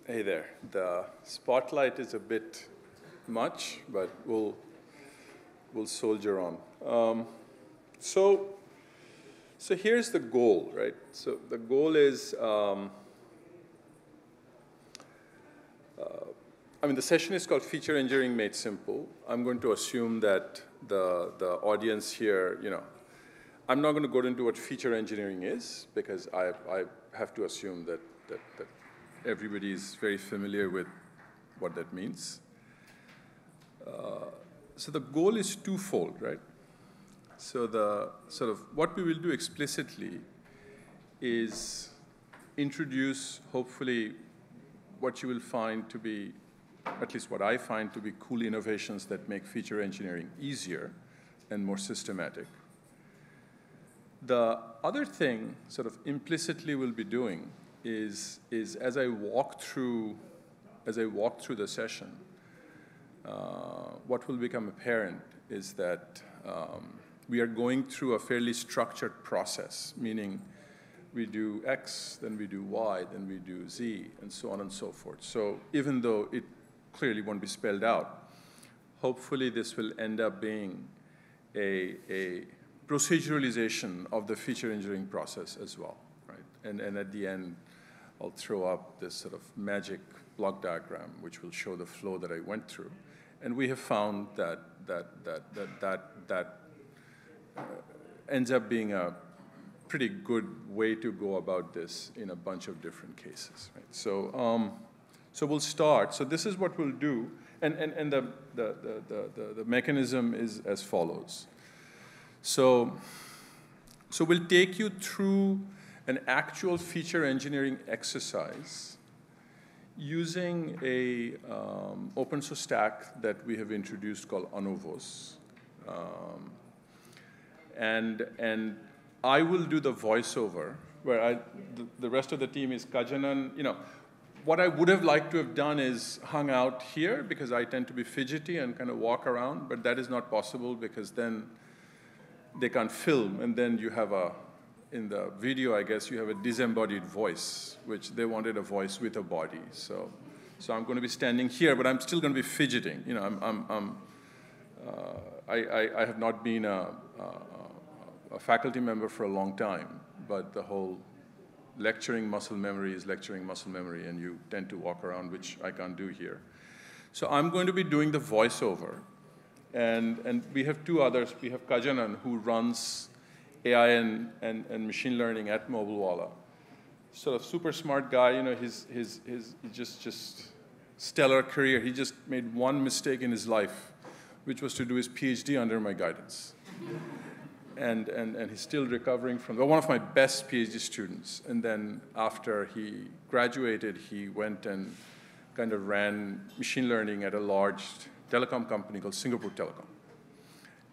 Hey there. The spotlight is a bit much, but we'll soldier on. So here's the goal, right? So the goal is, I mean, the session is called Feature Engineering Made Simple. I'm going to assume that the audience here, I'm not going to go into what feature engineering is, because I have to assume that everybody is very familiar with what that means. So the goal is twofold, right? So the sort of what we will do explicitly is introduce, hopefully, what you will find to be, at least what I find to be cool innovations that make feature engineering easier and more systematic. The other thing, sort of implicitly, we'll be doing is as I walk through the session, what will become apparent is that we are going through a fairly structured process, meaning we do X, then we do Y, then we do Z, and so on and so forth. So even though it clearly won't be spelled out, hopefully this will end up being a proceduralization of the feature engineering process as well, right? And at the end, I'll throw up this sort of magic block diagram, which will show the flow that I went through. And we have found that ends up being a pretty good way to go about this in a bunch of different cases, right? So we'll start. So this is what we'll do, and the mechanism is as follows. So we'll take you through an actual feature engineering exercise using a open source stack that we have introduced called Anovos. And I will do the voiceover, where the rest of the team is Kajanan. What I would have liked to have done is hung out here, because I tend to be fidgety and kind of walk around, but that is not possible, because then they can't film, and then you have in the video, I guess, you have a disembodied voice, which they wanted a voice with a body. So I'm going to be standing here, but I'm still going to be fidgeting. I have not been a faculty member for a long time, but the whole lecturing muscle memory is lecturing muscle memory, and you tend to walk around, which I can't do here. So I'm going to be doing the voiceover. And we have two others. We have Kajanan, who runs AI and machine learning at Mobilewala. Sort of super smart guy. His just stellar career. He just made one mistake in his life, which was to do his PhD under my guidance. And he's still recovering from one of my best PhD students. And then after he graduated, he went and kind of ran machine learning at a large telecom company called Singapore Telecom.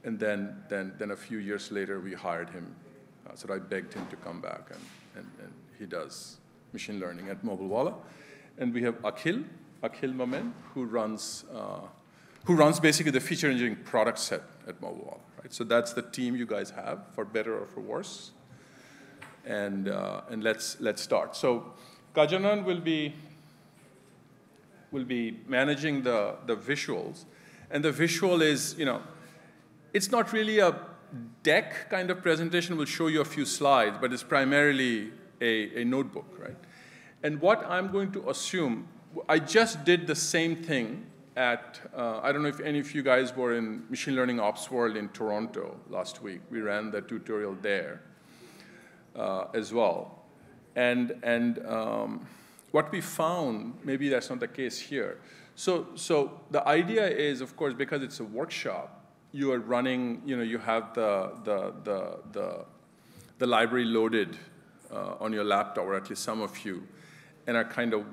And then a few years later, we hired him. So I begged him to come back, and he does machine learning at Mobilewala. And we have Akhil Mamen, who runs basically the feature engineering product set at Mobilewala. Right? So that's the team you guys have, for better or for worse. And let's start. So Kajanan will be managing the visuals. And the visual is, it's not really a deck kind of presentation. We'll show you a few slides, but it's primarily a notebook, right? And what I'm going to assume, I just did the same thing at, I don't know if any of you guys were in Machine Learning Ops World in Toronto last week. We ran the tutorial there as well. And what we found, maybe that's not the case here. So the idea is, of course, because it's a workshop, you are running, you have the library loaded on your laptop, or at least some of you, and are kind of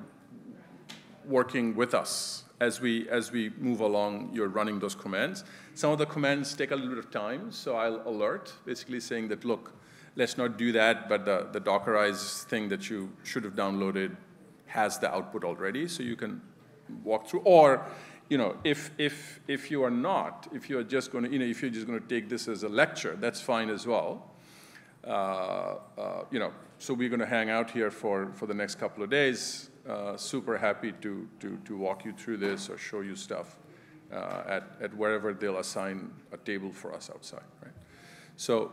working with us as we move along. You're running those commands. Some of the commands take a little bit of time, so I'll alert, basically saying that, look, let's not do that, but the Dockerize thing that you should have downloaded has the output already, so you can walk through. Or, if you are not, if you're just going to, if you're just going to take this as a lecture, that's fine as well. So we're going to hang out here for the next couple of days. super happy to walk you through this or show you stuff at wherever they'll assign a table for us outside, right? So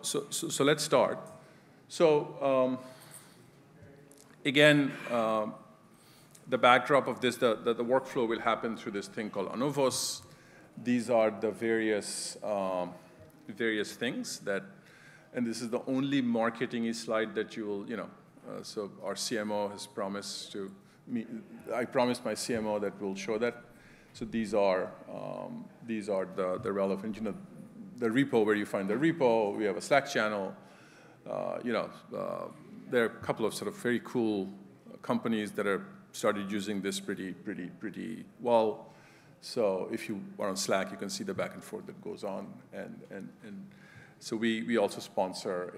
let's start. So again, the backdrop of this, the workflow will happen through this thing called ANOVOS. These are the various things that, and this is the only marketing slide that you will, so our CMO has promised to me, I promised my CMO that we'll show that. So these are the relevant, the repo where you find the repo. We have a Slack channel. There are a couple of sort of very cool companies that are started using this pretty well. So if you are on Slack, you can see the back and forth that goes on. And so we also sponsor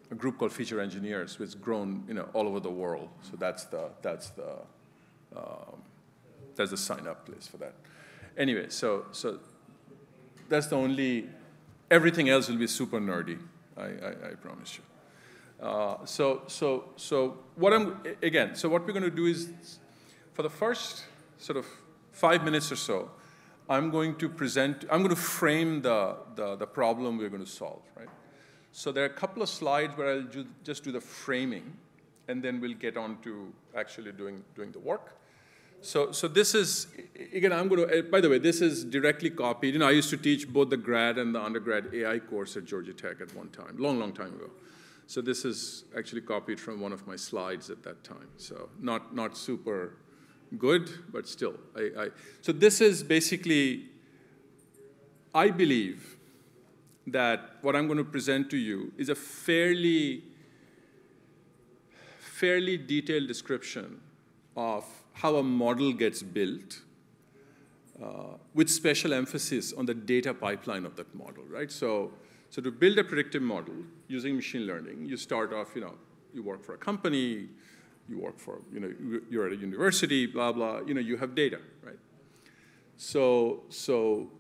a group called Feature Engineers, which has grown all over the world. So that's the sign-up list for that. Anyway, so that's the only. Everything else will be super nerdy. I promise you. So what we're going to do is, for the first sort of 5 minutes or so, I'm going to frame the problem we're going to solve, right? So there are a couple of slides where I'll just do the framing, and then we'll get on to actually doing the work. So this is, again, by the way, this is directly copied. I used to teach both the grad and the undergrad AI course at Georgia Tech at one time, long time ago. So this is actually copied from one of my slides at that time. So not super good, but still. So this is basically, I believe that what I'm going to present to you is a fairly detailed description of how a model gets built, with special emphasis on the data pipeline of that model, right? So to build a predictive model using machine learning, you start off, you work for a company, you work for, you're at a university, blah, blah, you have data, right? So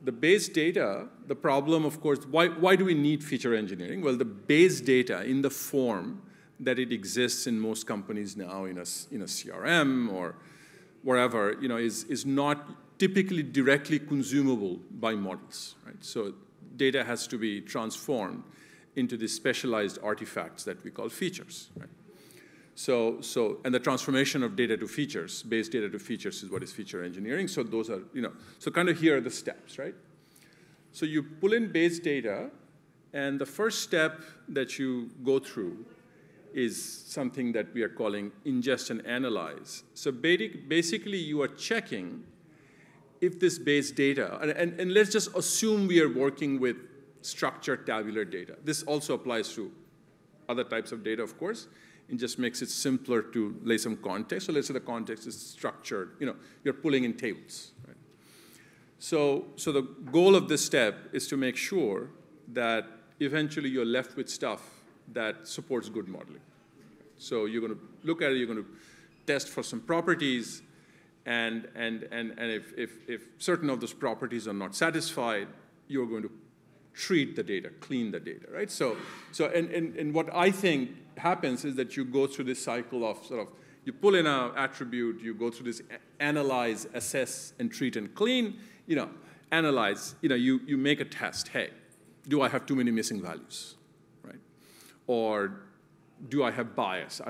the base data, the problem, of course, why do we need feature engineering? Well, the base data in the form that it exists in most companies now in a CRM or wherever, is not typically directly consumable by models, right? So data has to be transformed into these specialized artifacts that we call features, right? And the transformation of data to features, base data to features, is what is feature engineering. So those are, so kind of here are the steps, right? So you pull in base data, and the first step that you go through is something that we are calling ingest and analyze. So basically, you are checking if this base data, and let's just assume we are working with structured tabular data. This also applies to other types of data, of course. It just makes it simpler to lay some context. So let's say the context is structured. You're pulling in tables, right? So the goal of this step is to make sure that eventually you're left with stuff that supports good modeling. So you're going to look at it, you're going to test for some properties, and if certain of those properties are not satisfied, you're going to treat the data, clean the data, right? So what I think happens is that you go through this cycle of sort of, you pull in an attribute, you go through this analyze, assess, and treat and clean, analyze, you make a test. Hey, do I have too many missing values, right? Or do I have bias?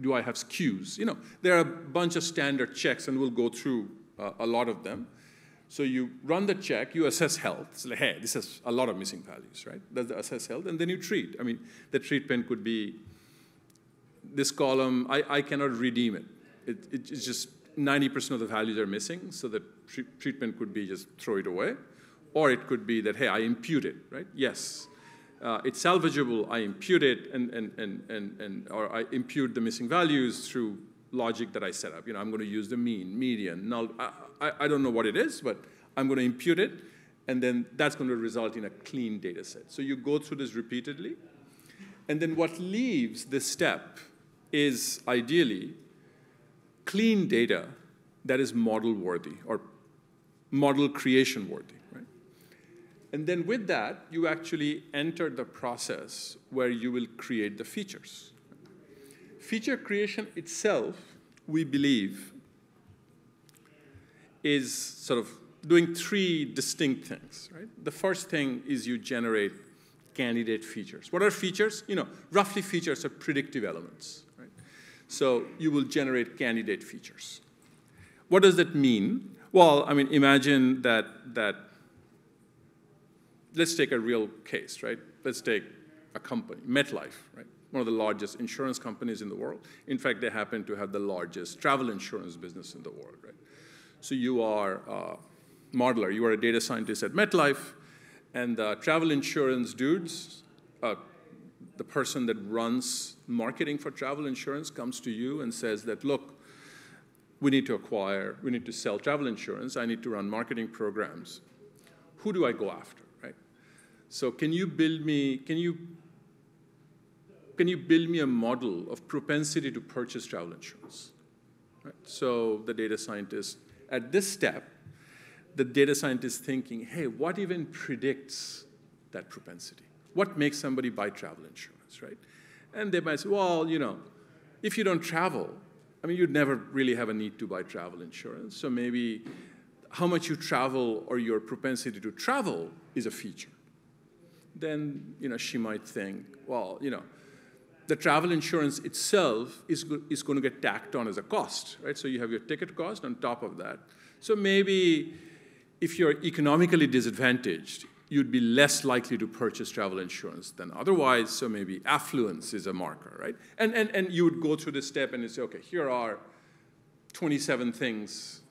Do I have skews? There are a bunch of standard checks, and we'll go through a lot of them. So you run the check, you assess health. It's like, hey, this has a lot of missing values, right? That's the assess health, and then you treat. I mean, the treatment could be this column, I cannot redeem it. It's just 90% of the values are missing, so the treatment could be just throw it away. Or it could be that, hey, I impute it, right? Yes, it's salvageable, I impute it, or I impute the missing values through logic that I set up. I'm going to use the mean, median, null. I don't know what it is, but I'm going to impute it, and then that's going to result in a clean data set. So you go through this repeatedly, and then what leaves this step is ideally clean data that is model-worthy or model creation-worthy, right? And then with that, you actually enter the process where you will create the features. Feature creation itself we believe, is sort of doing three distinct things, right? The first thing is you generate candidate features. What are features? Roughly features are predictive elements, right? So you will generate candidate features. What does that mean? Well, I mean, imagine that let's take a real case, right? Let's take a company, MetLife, right? One of the largest insurance companies in the world. In fact, they happen to have the largest travel insurance business in the world, right? So you are a modeler, you are a data scientist at MetLife, and the travel insurance dudes, the person that runs marketing for travel insurance comes to you and says that, look, we need to sell travel insurance, I need to run marketing programs. Who do I go after, right? So can you build me a model of propensity to purchase travel insurance? Right? So the data scientist, at this step, the data scientist thinking, hey, what even predicts that propensity? What makes somebody buy travel insurance, right? And they might say, well, if you don't travel, I mean, you'd never really have a need to buy travel insurance. So maybe how much you travel or your propensity to travel is a feature. Then, she might think, well, the travel insurance itself is going to get tacked on as a cost, right? So you have your ticket cost on top of that. So maybe if you're economically disadvantaged, you'd be less likely to purchase travel insurance than otherwise. So maybe affluence is a marker, right? And you would go through this step and you say, okay, here are 27 things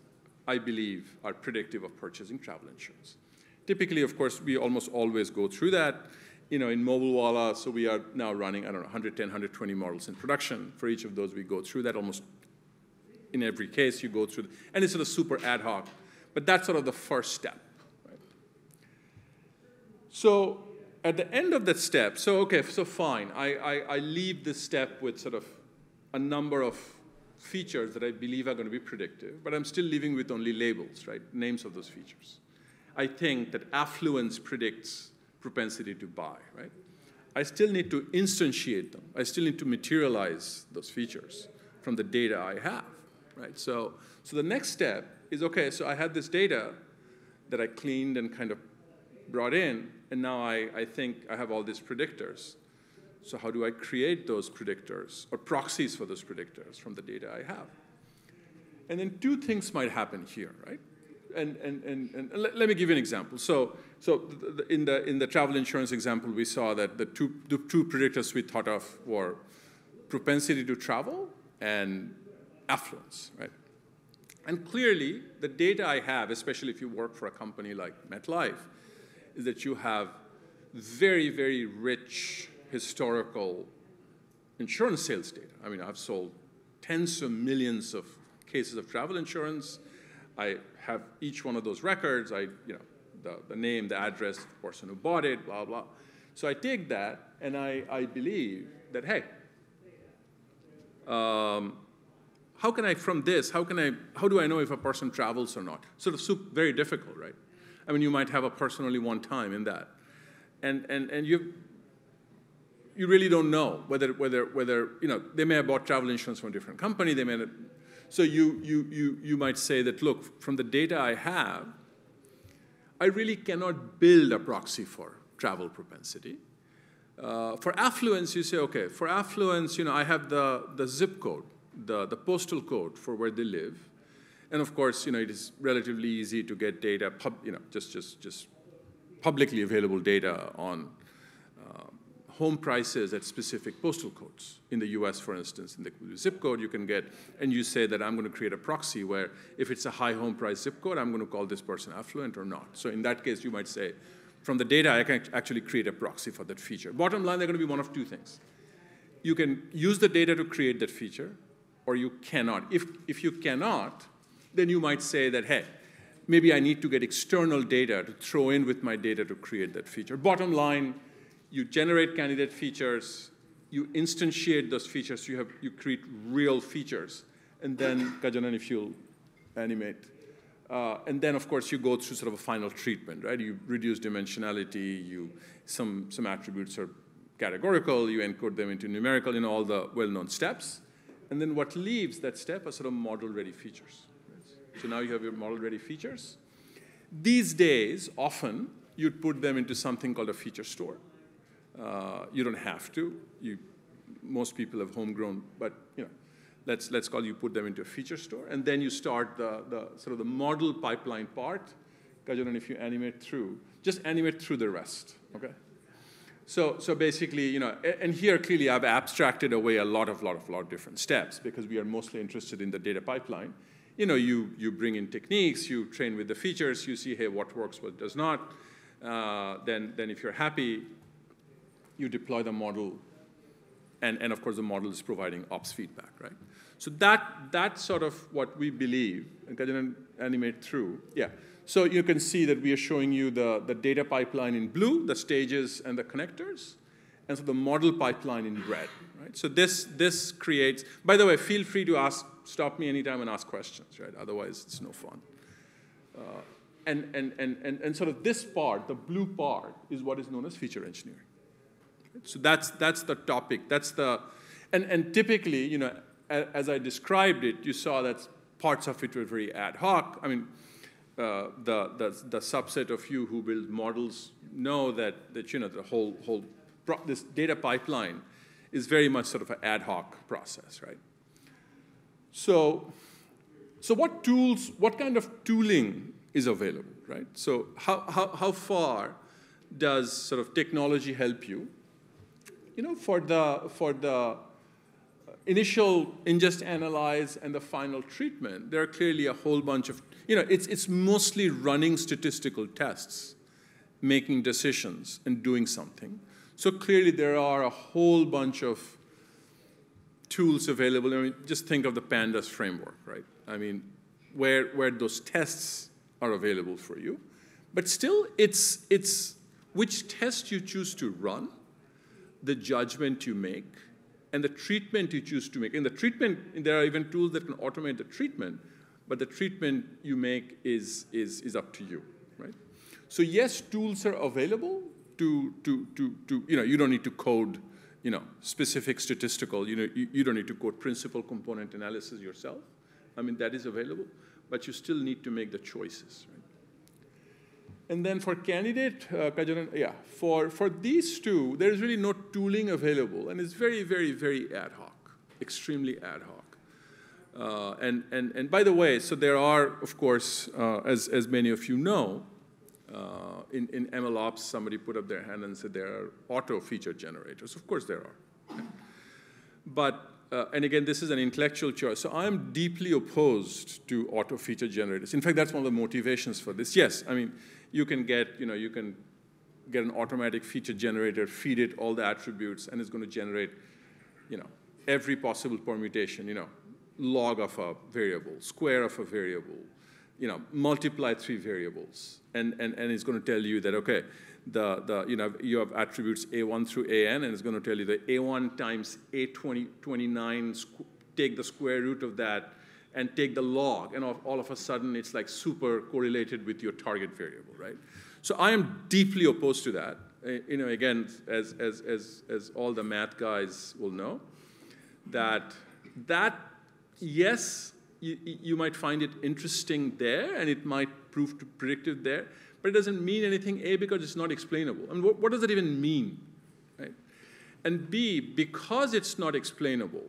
I believe are predictive of purchasing travel insurance. Typically, of course, we almost always go through that. In MobileWallah, so we are now running, 110, 120 models in production. For each of those, we go through that almost in every case. You go through, and it's sort of super ad hoc. But that's sort of the first step. Right? So at the end of that step, so fine. I leave this step with sort of a number of features that I believe are going to be predictive, but I'm still leaving with only labels, right? Names of those features. I think that affluence predicts propensity to buy, right? I still need to instantiate them. I still need to materialize those features from the data I have, right? So the next step is, okay, so I had this data that I cleaned and kind of brought in, and now I think I have all these predictors. So how do I create those predictors or proxies for those predictors from the data I have? And then two things might happen here, right? And let me give you an example. So in the travel insurance example, we saw that the two predictors we thought of were propensity to travel and affluence, right? And clearly, the data I have, especially if you work for a company like MetLife, is that you have very, very rich historical insurance sales data. I mean, I've sold tens of millions of cases of travel insurance. I have each one of those records, the name, the address, the person who bought it, blah, blah. So I take that, and I believe that, hey, how can I, from this, how do I know if a person travels or not? Sort of very difficult, right? I mean, you might have a person only one time in that. And you really don't know whether they may have bought travel insurance from a different company, they may not. So you might say that, look, from the data I have, I really cannot build a proxy for travel propensity. For affluence, you say, okay, for affluence, I have the zip code, the postal code for where they live. And of course, it is relatively easy to get data, just publicly available data on home prices at specific postal codes. In the US, for instance, in the zip code you can get, and you say that I'm going to create a proxy where if it's a high home price zip code, I'm going to call this person affluent or not. So in that case, you might say, from the data, I can actually create a proxy for that feature. Bottom line, they're going to be one of two things. You can use the data to create that feature, or you cannot. If you cannot, then you might say that, hey, maybe I need to get external data to throw in with my data to create that feature. Bottom line, you generate candidate features, you instantiate those features, you create real features, and then, Kajanan, if you'll animate, and then, of course, you go through sort of a final treatment, right? You reduce dimensionality, some attributes are categorical, you encode them into numerical, all the well-known steps, And then what leaves that step are sort of model-ready features. So now you have your model-ready features. These days, often, you'd put them into something called a feature store. You don't have to. Most people have homegrown, but let's call you put them into a feature store, and then you start the sort of the model pipeline part. Kajanan, if you animate through, just animate through the rest, okay? So basically, and here clearly I've abstracted away a lot of different steps because we are mostly interested in the data pipeline. You bring in techniques, you train with the features, you see, hey, what works, what does not. Then if you're happy, you deploy the model, and of course the model is providing ops feedback, right? So that's sort of what we believe, and Kajanan animate through, yeah. So you can see that we are showing you the data pipeline in blue, the stages and the connectors, and so the model pipeline in red, right? So this creates, by the way, feel free to stop me anytime and ask questions, right? Otherwise, it's no fun. And sort of this part, the blue part, is what is known as feature engineering. So that's the topic. And typically, as I described it, you saw that parts of it were very ad hoc. I mean, the subset of you who build models know that the whole this data pipeline is very much sort of an ad hoc process, right? So what kind of tooling is available, right? So how far does sort of technology help you? For the initial ingest, analyze, and the final treatment, there are clearly a whole bunch of, it's mostly running statistical tests, making decisions, and doing something. So clearly there are a whole bunch of tools available. I mean, just think of the pandas framework, right? I mean, where those tests are available for you. But still, it's which test you choose to run, the judgment you make, and the treatment you choose to make. In the treatment, there are even tools that can automate the treatment, but the treatment you make is up to you, right? So yes, tools are available to you don't need to code, specific statistical, you don't need to code principal component analysis yourself. I mean, that is available, but you still need to make the choices, right? And then for candidate, Kajanan, yeah, for these two, there is really no tooling available, and it's very, very, very ad hoc, extremely ad hoc. And by the way, so there are, of course, as many of you know, in MLOps, somebody put up their hand and said there are auto feature generators. Of course there are. Right? But, and again, this is an intellectual choice. So I'm deeply opposed to auto feature generators. In fact, that's one of the motivations for this. Yes, I mean, you can get an automatic feature generator, feed it all the attributes, and it's going to generate, every possible permutation, log of a variable, square of a variable, multiply 3 variables, and it's going to tell you that, okay, you have attributes A1 through AN, and it's going to tell you that A1 times A29, take the square root of that, and take the log, and all of a sudden it's like super correlated with your target variable, right? So I am deeply opposed to that. Again, as all the math guys will know, that yes, you might find it interesting there, and it might prove to predictive there, but it doesn't mean anything, A, because it's not explainable. I mean, what does it even mean, right? And B, because it's not explainable,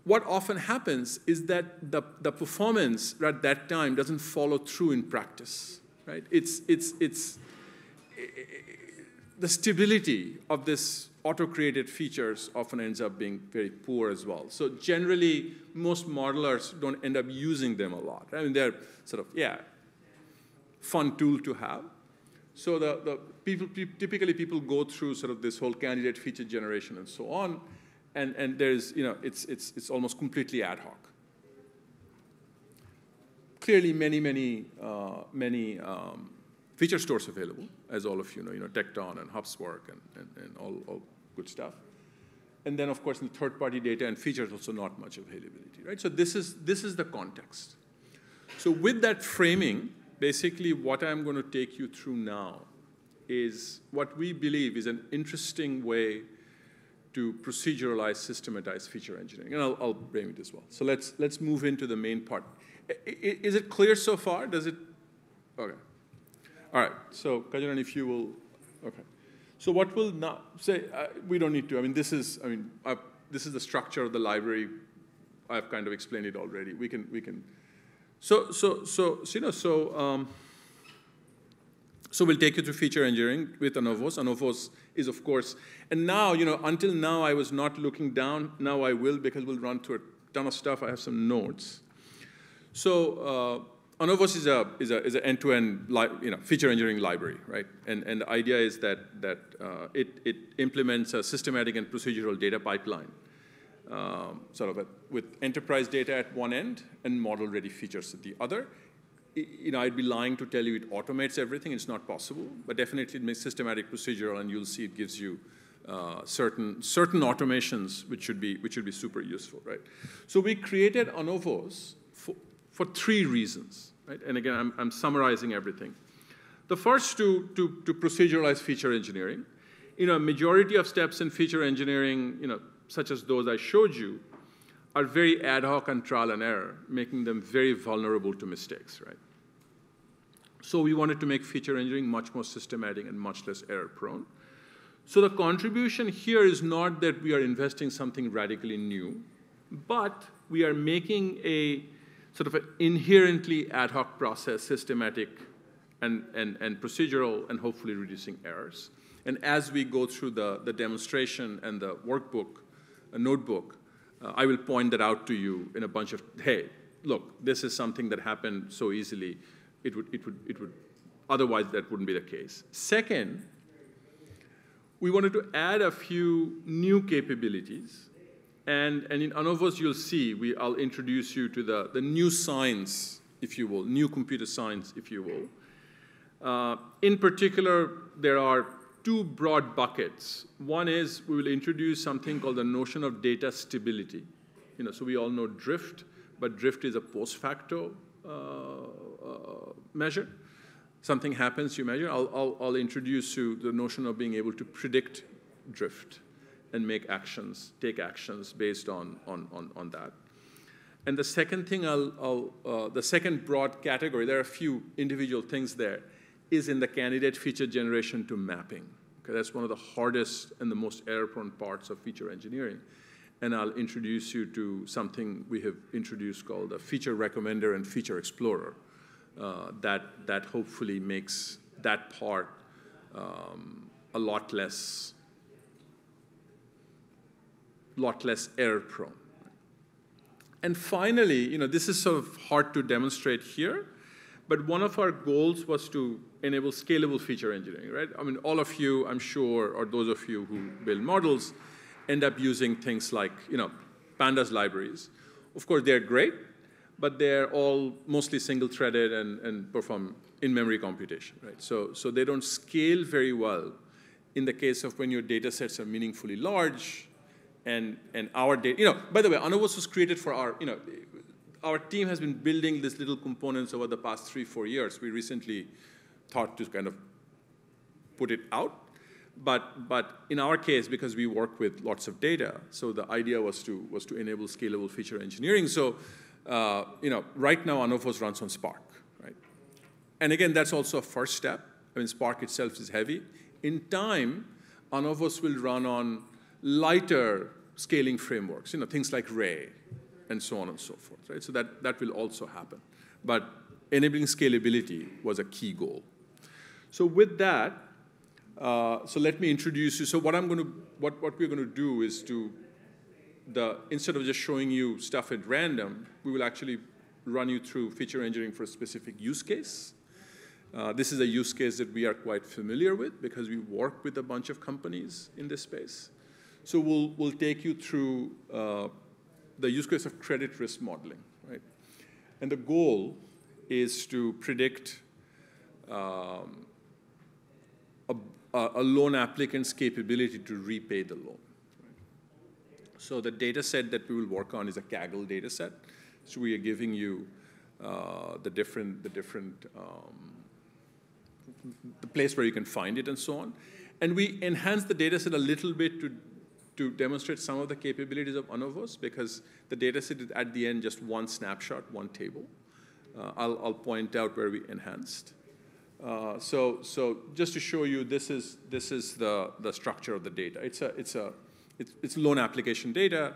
what often happens is that the performance at that time doesn't follow through in practice, right? It's the stability of this auto-created features often ends up being very poor as well. So generally, most modelers don't end up using them a lot. I mean, they're sort of, yeah, fun tool to have. So typically people go through sort of this whole candidate feature generation and so on, and there's, it's almost completely ad hoc. Clearly, many feature stores available, as all of you know, Tecton and HubSpot and all good stuff. And then, of course, in third-party data and features, also not much availability, right? So this is the context. So with that framing, basically what I'm going to take you through now is what we believe is an interesting way to proceduralize, systematize feature engineering. And I'll bring it as well. So let's move into the main part. Is it clear so far? Does it? Okay. All right. So Kajanan, if you will, okay. So what will not say? We don't need to. I mean, this is the structure of the library. I've kind of explained it already. We can. So we'll take you through feature engineering with ANOVOS. ANOVOS is, of course, and now, until now I was not looking down. Now I will, because we'll run through a ton of stuff. I have some notes. So ANOVOS is an end-to-end feature engineering library, right? And the idea is that it implements a systematic and procedural data pipeline, with enterprise data at one end and model-ready features at the other. I'd be lying to tell you it automates everything. It's not possible, but definitely it makes systematic procedural, and you'll see it gives you certain automations which should be super useful, right? So we created ANOVOS for three reasons, right? And again, I'm summarizing everything. The first, to proceduralize feature engineering. A majority of steps in feature engineering, such as those I showed you, are very ad hoc and trial and error, making them very vulnerable to mistakes, right? So we wanted to make feature engineering much more systematic and much less error prone. So the contribution here is not that we are investing something radically new, but we are making a sort of an inherently ad hoc process, systematic and procedural, and hopefully reducing errors. And as we go through the demonstration and the workbook, a notebook, I will point that out to you in a bunch of, hey, look, this is something that happened so easily. It would, otherwise that wouldn't be the case. Second, we wanted to add a few new capabilities. And in ANOVOS, you'll see, I'll introduce you to the new science, if you will, new computer science, if you will. In particular, there are two broad buckets. One is we will introduce something called the notion of data stability. So we all know drift, but drift is a post facto measure. Something happens, you measure. I'll introduce you the notion of being able to predict drift and take actions based on that. And the second thing, the second broad category, there are a few individual things there, is in the candidate feature generation to mapping. Okay, that's one of the hardest and the most error-prone parts of feature engineering. And I'll introduce you to something we have introduced called a feature recommender and feature explorer that hopefully makes that part a lot less error-prone. And finally, this is sort of hard to demonstrate here, but one of our goals was to enable scalable feature engineering, right? I mean, all of you, I'm sure, or those of you who build models, end up using things like, pandas libraries. Of course, they're great, but they're all mostly single-threaded and perform in-memory computation, right? So they don't scale very well in the case of when your data sets are meaningfully large, and our data, by the way, ANOVOS was created for our team has been building these little components over the past 3-4 years. We recently thought to kind of put it out. But in our case, because we work with lots of data, so the idea was to enable scalable feature engineering. So right now ANOVOS runs on Spark, right? And again, that's also a first step. I mean, Spark itself is heavy. In time, ANOVOS will run on lighter scaling frameworks, things like Ray, and so on and so forth, right? So that will also happen. But enabling scalability was a key goal. So with that, so let me introduce you. So what we're going to do is instead of just showing you stuff at random, we will actually run you through feature engineering for a specific use case. This is a use case that we are quite familiar with because we work with a bunch of companies in this space. So we'll take you through the use case of credit risk modeling, right? And the goal is to predict a loan applicant's capability to repay the loan. Right? So the data set that we will work on is a Kaggle data set. So we are giving you the place where you can find it and so on. And we enhance the data set a little bit to to demonstrate some of the capabilities of ANOVOS, because the data set is at the end just one snapshot, one table. I'll point out where we enhanced. So just to show you, this is the structure of the data. It's loan application data.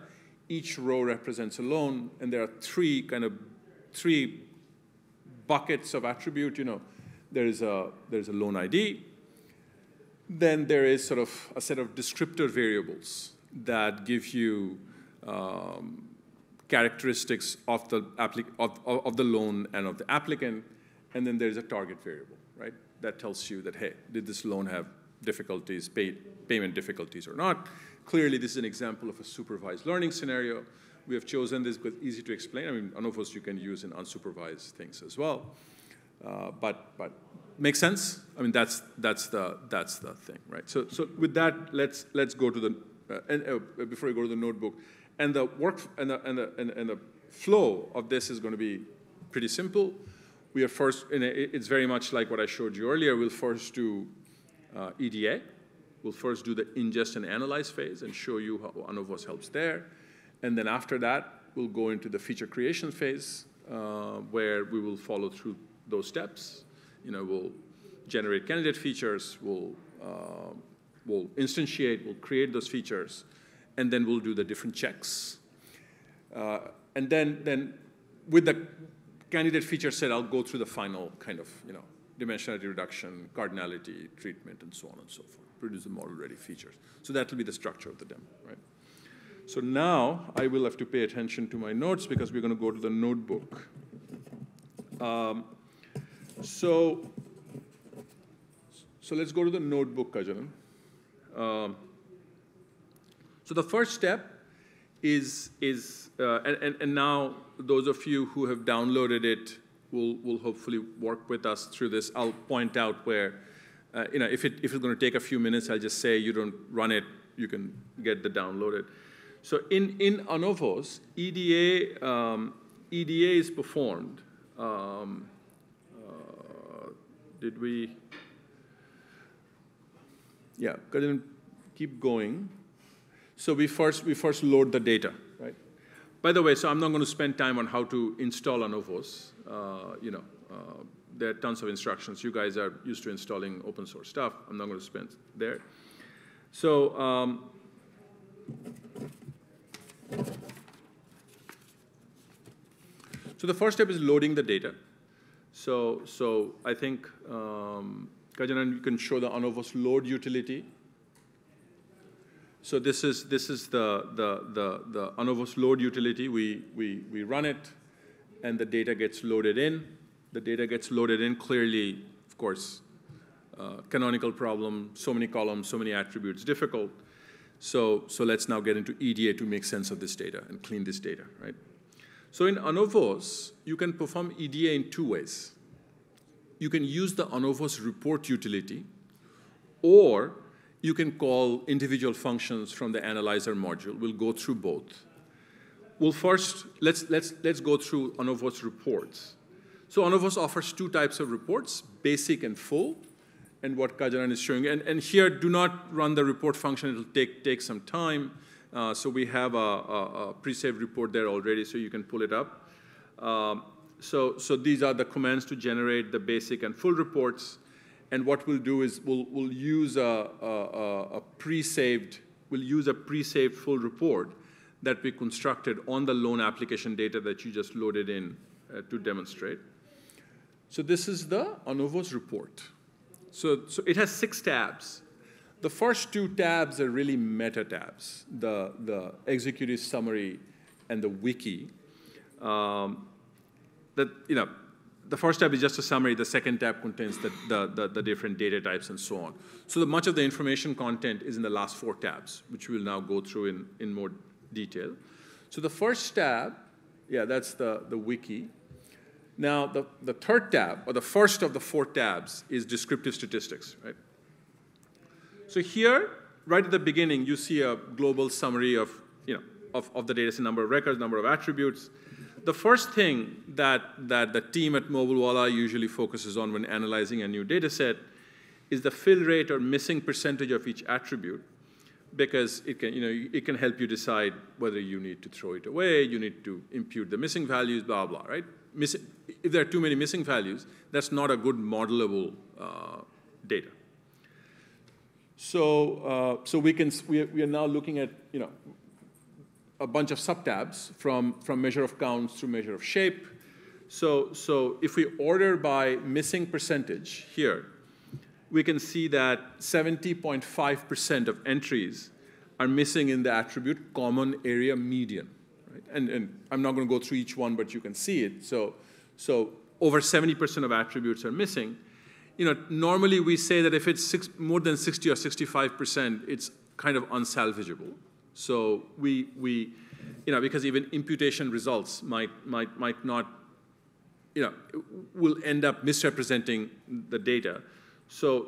Each row represents a loan, and there are three buckets of attribute. There is a loan ID. Then there is sort of a set of descriptor variables that give you characteristics of the loan and of the applicant. And then there's a target variable, right? That tells you that, hey, did this loan have difficulties, payment difficulties or not? Clearly, this is an example of a supervised learning scenario. We have chosen this because it's easy to explain. I mean, ANOVOS you can use in unsupervised things as well. But makes sense? I mean, that's the thing, right? So with that, let's go to the before we go to the notebook, and the work and the flow of this is going to be pretty simple. We are first, it's very much like what I showed you earlier. We'll first do EDA. We'll first do the ingest and analyze phase and show you how ANOVOS helps there. And then after that, we'll go into the feature creation phase, where we will follow through those steps. We'll generate candidate features, we'll instantiate, we'll create those features, and then we'll do the different checks. And then with the candidate feature set, I'll go through the final kind of, dimensionality reduction, cardinality treatment, and so on and so forth. Produce the model-ready features. So that will be the structure of the demo, right? So now I will have to pay attention to my notes because we're going to go to the notebook. So let's go to the notebook, Kajanan. So the first step is and now those of you who have downloaded it will hopefully work with us through this. I'll point out where, if it's going to take a few minutes, I'll just say you don't run it, you can get the downloaded. So in ANOVOS, EDA is performed. Did we? Yeah, keep going. So we first load the data, right? By the way, so I'm not going to spend time on how to install ANOVOS. There are tons of instructions. You guys are used to installing open source stuff. I'm not going to spend there. So the first step is loading the data. So I think, Kajanan, you can show the ANOVOS load utility. So this is the ANOVOS load utility. We run it, and the data gets loaded in. The data gets loaded in clearly, of course, canonical problem, so many columns, so many attributes, difficult. So let's now get into EDA to make sense of this data and clean this data, right? So in ANOVOS, you can perform EDA in two ways. You can use the ANOVOS report utility, or you can call individual functions from the analyzer module. We'll go through both. Well, first, let's go through ANOVOS reports. So ANOVOS offers two types of reports, basic and full, and what Kajanan is showing. And here, do not run the report function. It'll take some time. So we have a pre-saved report there already, so you can pull it up. So these are the commands to generate the basic and full reports. And what we'll do is we'll use a pre-saved full report that we constructed on the loan application data that you just loaded in to demonstrate. So this is the ANOVOS report. So it has 6 tabs. The first 2 tabs are really meta tabs, the executive summary and the wiki. The first tab is just a summary. The second tab contains the different data types and so on. So much of the information content is in the last 4 tabs, which we'll now go through in more detail. So the first tab, yeah, that's the wiki. Now, the third tab, or the first of the 4 tabs, is descriptive statistics, right? So here, right at the beginning, you see a global summary of the data set, number of records, number of attributes. The first thing that the team at Mobilewala usually focuses on when analyzing a new data set is the fill rate or missing percentage of each attribute, because it can, it can help you decide whether you need to throw it away, you need to impute the missing values, blah, blah, right? If there are too many missing values, that's not a good modelable data. So, we are now looking at, a bunch of subtabs from measure of counts through measure of shape. So if we order by missing percentage here, we can see that 70.5% of entries are missing in the attribute common area median. Right? And I'm not going to go through each one, but you can see it. So over 70% of attributes are missing. Normally we say that if it's more than 60 or 65%, it's kind of unsalvageable. So because even imputation results might not, will end up misrepresenting the data. So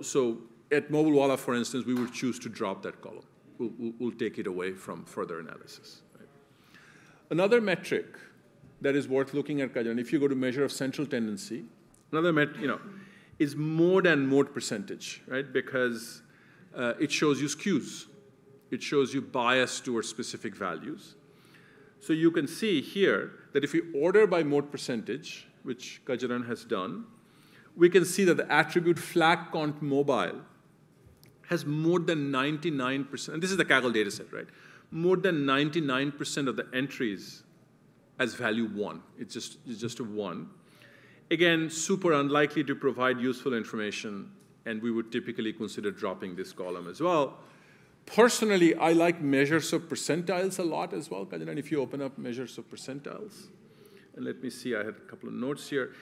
at Mobilewala, for instance, we would choose to drop that column. We'll take it away from further analysis. Right? Another metric that is worth looking at, Kajanan, if you go to measure of central tendency, another metric, is mode and mode percentage, right? Because it shows you skews. It shows you bias towards specific values. So you can see here that if we order by mode percentage, which Kajanan has done, we can see that the attribute flag count mobile has more than 99%, and this is the Kaggle data set, right? More than 99% of the entries as value 1. It's just a 1. Again, super unlikely to provide useful information, and we would typically consider dropping this column as well. Personally, I like measures of percentiles a lot as well, Kajanan, if you open up measures of percentiles. And let me see, I had a couple of notes here.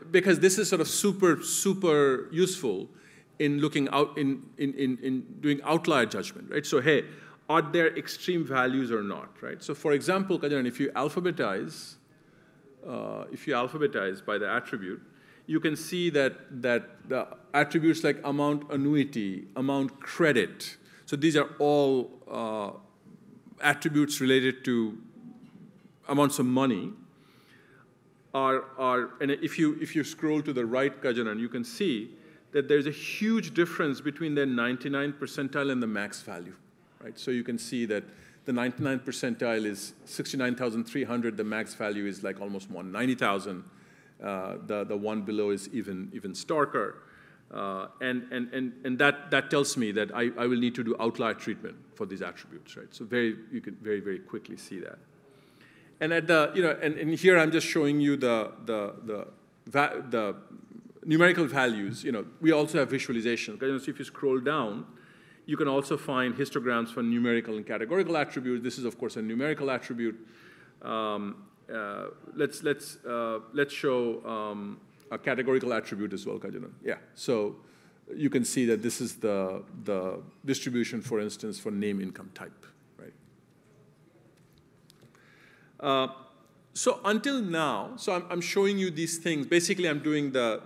Because this is sort of super, super useful in looking out, in doing outlier judgment, right? So, hey, are there extreme values or not, right? So, for example, Kajanan, if you alphabetize by the attribute, you can see that the attributes like amount annuity, amount credit, so these are all attributes related to amounts of money. And if you scroll to the right, Kajanan, you can see that there's a huge difference between the 99 percentile and the max value, right? So you can see that the 99 percentile is 69,300. The max value is like almost 190,000. The one below is even starker. And that tells me that I will need to do outlier treatment for these attributes, right? So you can very, very quickly see that. And at the, and here I'm just showing you the numerical values. We also have visualization. So if you scroll down, you can also find histograms for numerical and categorical attributes. This is, of course, a numerical attribute. Let's show a categorical attribute as well, Kajanan. Yeah. So you can see that this is the distribution, for instance, for name income type. So until now, so I'm showing you these things. Basically, I'm doing the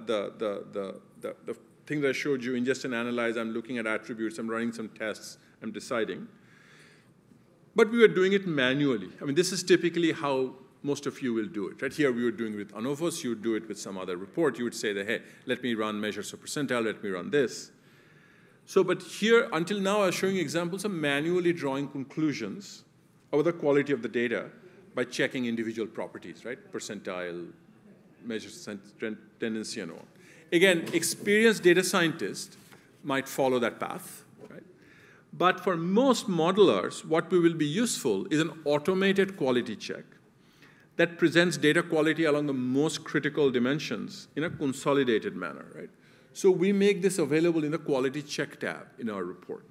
thing that I showed you, ingest and analyze. I'm looking at attributes. I'm running some tests. I'm deciding. But we were doing it manually. I mean, this is typically how most of you will do it. Right here, we were doing it with ANOVOS. You would do it with some other report. You would say that, hey, let me run measures of percentile. Let me run this. So, but here, until now, I was showing you examples of manually drawing conclusions about the quality of the data by checking individual properties, right? Percentile, measures tendency, and all. Again, experienced data scientists might follow that path, right? But for most modelers, what will be useful is an automated quality check that presents data quality along the most critical dimensions in a consolidated manner, right? So we make this available in the quality check tab in our report.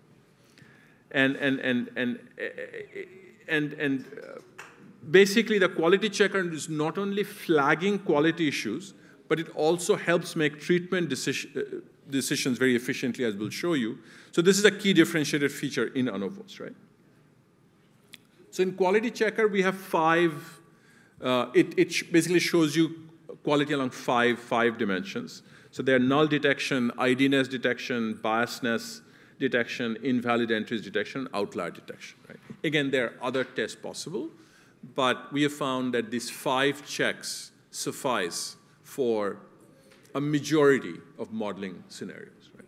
Basically, the quality checker is not only flagging quality issues, but it also helps make treatment decisions very efficiently, as we'll show you. So this is a key differentiated feature in ANOVOS, right? So in quality checker, we have 5. It basically shows you quality along five dimensions. So there are null detection, IDness detection, biasness detection, invalid entries detection, outlier detection, right? Again, there are other tests possible. But we have found that these 5 checks suffice for a majority of modeling scenarios. Right?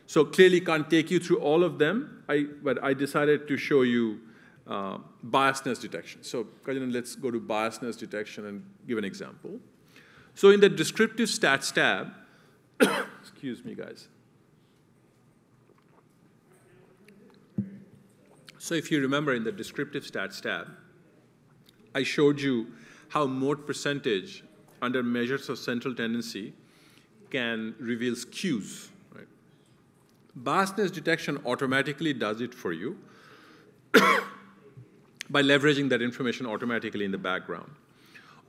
So clearly can't take you through all of them, but I decided to show you biasness detection. So Kajanan, let's go to biasness detection and give an example. So in the descriptive stats tab, excuse me, guys. So if you remember in the descriptive stats tab, I showed you how mode percentage under measures of central tendency can reveal skews. Right? Biasness detection automatically does it for you by leveraging that information automatically in the background.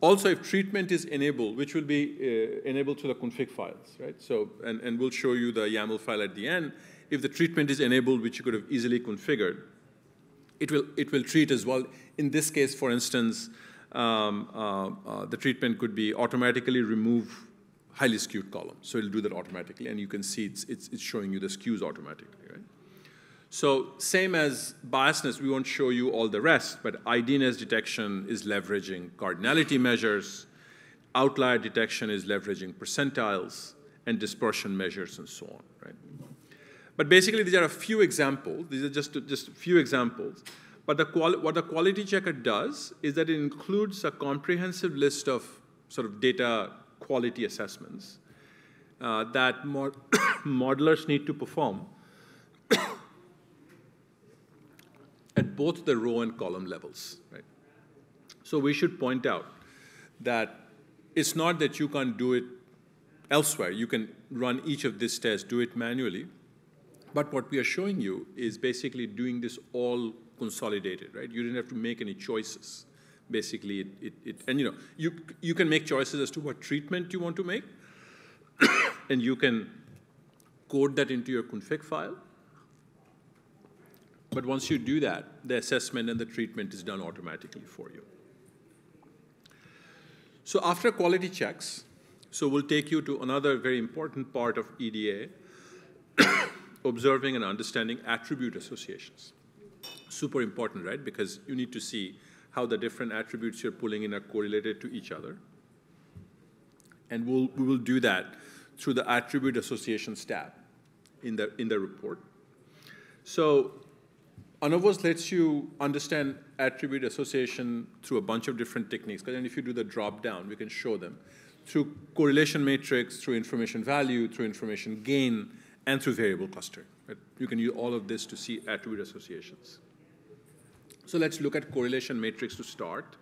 Also, if treatment is enabled, which will be enabled to the config files, right? So, and we'll show you the YAML file at the end. If the treatment is enabled, which you could have easily configured, it will treat as well. In this case, for instance, the treatment could be automatically remove highly skewed column. So it'll do that automatically, and you can see it's showing you the skews automatically, right? So same as biasness, we won't show you all the rest, but IDness detection is leveraging cardinality measures, outlier detection is leveraging percentiles, and dispersion measures and so on, right? But basically, these are a few examples. These are just a few examples. But what the quality checker does is that it includes a comprehensive list of sort of data quality assessments that modelers need to perform at both the row and column levels, right? So we should point out that it's not that you can't do it elsewhere. You can run each of these tests, do it manually. But what we are showing you is basically doing this all consolidated, right? You didn't have to make any choices. Basically, and you know, you can make choices as to what treatment you want to make, and you can code that into your config file. But once you do that, the assessment and the treatment is done automatically for you. So after quality checks, so we'll take you to another very important part of EDA, observing and understanding attribute associations. Super important, right? Because you need to see how the different attributes you're pulling in are correlated to each other. And we will do that through the attribute associations tab in the report. So ANOVOS lets you understand attribute association through a bunch of different techniques. Because then if you do the drop down, we can show them through correlation matrix, through information value, through information gain, and through variable clustering. Right? You can use all of this to see attribute associations. So let's look at correlation matrix to start.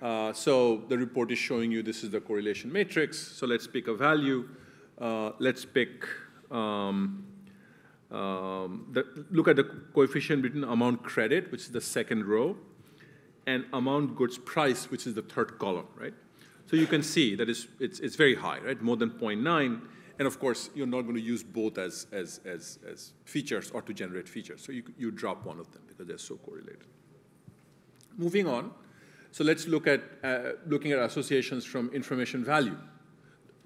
So the report is showing you this is the correlation matrix. So let's pick a value. Let's pick, look at the coefficient between amount credit, which is the second row, and amount goods price, which is the third column, right? So you can see that it's very high, right? More than 0.9. And of course, you're not going to use both as features or to generate features. So you drop one of them because they're so correlated. Moving on, so let's look at looking at associations from information value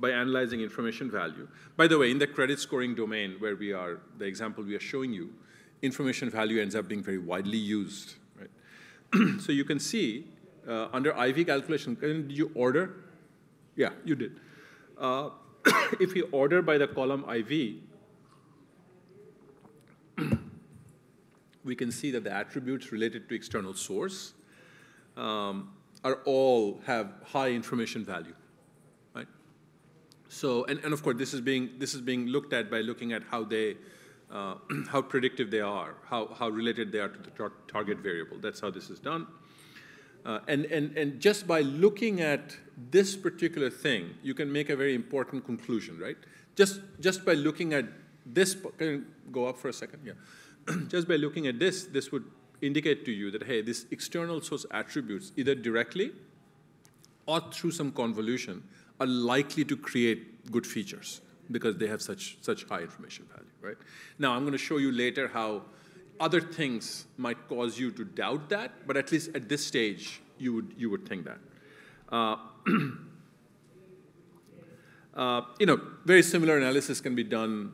by analyzing information value. By the way, in the credit scoring domain where we are, the example we are showing you, information value ends up being very widely used, right? So you can see under IV calculation, did you order? Yeah, you did. If you order by the column IV, we can see that the attributes related to external source are all have high information value, right? So, and of course, this is being looked at by looking at how they, how predictive they are, how related they are to the target variable. That's how this is done. And just by looking at this particular thing, you can make a very important conclusion, right? Just by looking at this, can you go up for a second? Yeah. Just by looking at this would indicate to you that, hey, this external source attributes, either directly or through some convolution, are likely to create good features because they have such high information value, right? Now, I'm going to show you later how other things might cause you to doubt that, but at least at this stage, you would think that. You know, very similar analysis can be done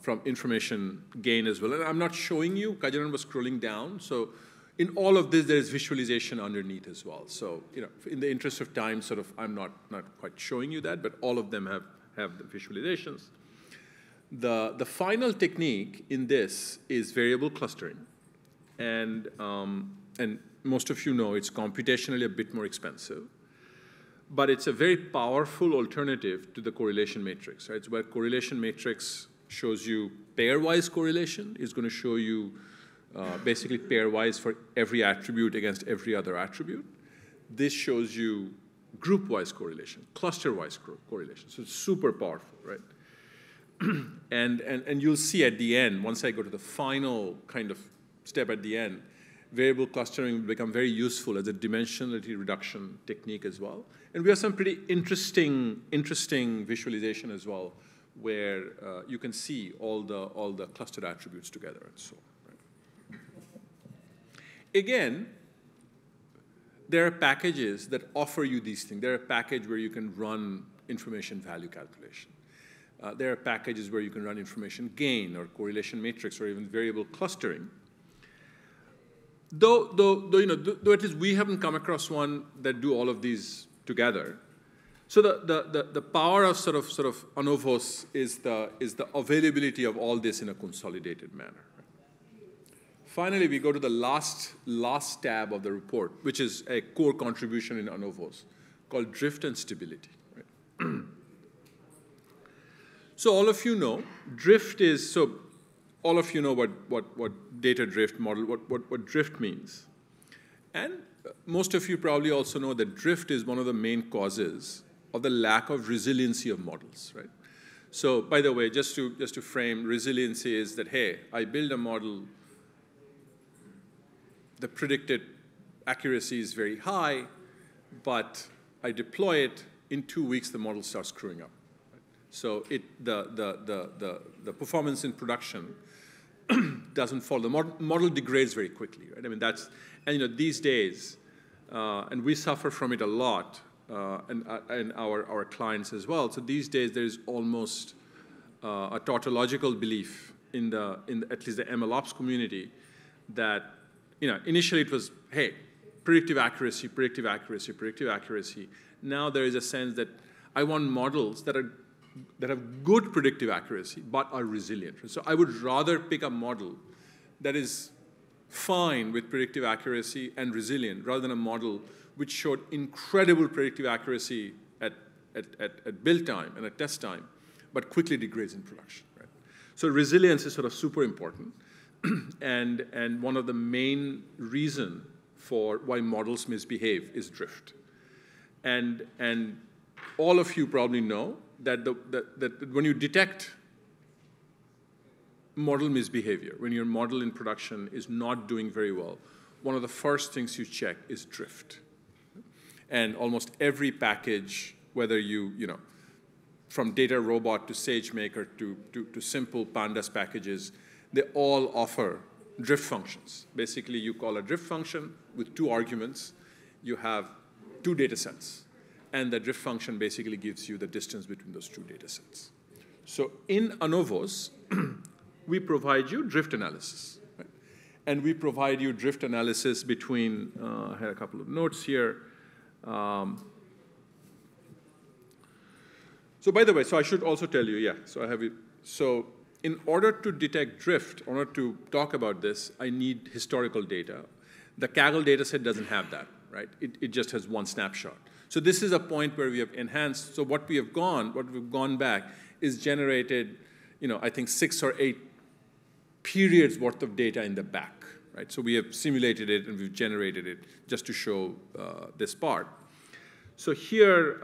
from information gain as well. And I'm not showing you, Kajanan was scrolling down. So in all of this, there's visualization underneath as well. So, you know, in the interest of time, sort of, I'm not quite showing you that, but all of them have the visualizations. The final technique in this is variable clustering. And most of you know it's computationally a bit more expensive. But it's a very powerful alternative to the correlation matrix, right? So where correlation matrix shows you pairwise correlation, is going to show you basically pairwise for every attribute against every other attribute. This shows you group-wise correlation, cluster-wise correlation. So it's super powerful, right? and you'll see at the end, once I go to the final kind of step at the end, variable clustering will become very useful as a dimensionality reduction technique as well. And we have some pretty interesting visualization as well, where you can see all the clustered attributes together and so on. Right? Again, there are packages that offer you these things. There are packages where you can run information value calculation. There are packages where you can run information gain or correlation matrix or even variable clustering. Though at least we haven't come across one that do all of these together. So the power of sort of ANOVOS is the availability of all this in a consolidated manner. Finally, we go to the last tab of the report, which is a core contribution in ANOVOS called drift and stability. Right? So all of you know, drift is, so all of you know what data drift model, what drift means. And most of you probably also know that drift is one of the main causes of the lack of resiliency of models, right? So by the way, just to frame, resiliency is that, hey, I build a model, the predicted accuracy is very high, but I deploy it, in 2 weeks the model starts screwing up. Right? So the performance in production doesn't follow. The model degrades very quickly, right? I mean, that's, and these days, and we suffer from it a lot, and our clients as well. So these days, there's almost a tautological belief in at least the MLOps community that, initially it was, hey, predictive accuracy, predictive accuracy, predictive accuracy. Now there is a sense that I want models that have good predictive accuracy but are resilient. So I would rather pick a model that is fine with predictive accuracy and resilient rather than a model which showed incredible predictive accuracy at build time and at test time, but quickly degrades in production. Right? So resilience is sort of super important, and one of the main reasons for why models misbehave is drift. And all of you probably know that when you detect model misbehavior, when your model in production is not doing very well, one of the first things you check is drift. And almost every package, whether from Data Robot to SageMaker to simple Pandas packages, they all offer drift functions. Basically, you call a drift function with 2 arguments. You have 2 data sets. And the drift function basically gives you the distance between those 2 data sets. So in ANOVOS, we provide you drift analysis. Right? And we provide you drift analysis between, I had a couple of notes here. So by the way, so I should also tell you, so I have it. So in order to detect drift, in order to talk about this, I need historical data. The Kaggle dataset doesn't have that, right? It just has one snapshot. So this is a point where we have enhanced. So what we've gone back is generated, I think 6 or 8 periods worth of data in the back, right? So we have simulated it and we've generated it just to show this part. So here,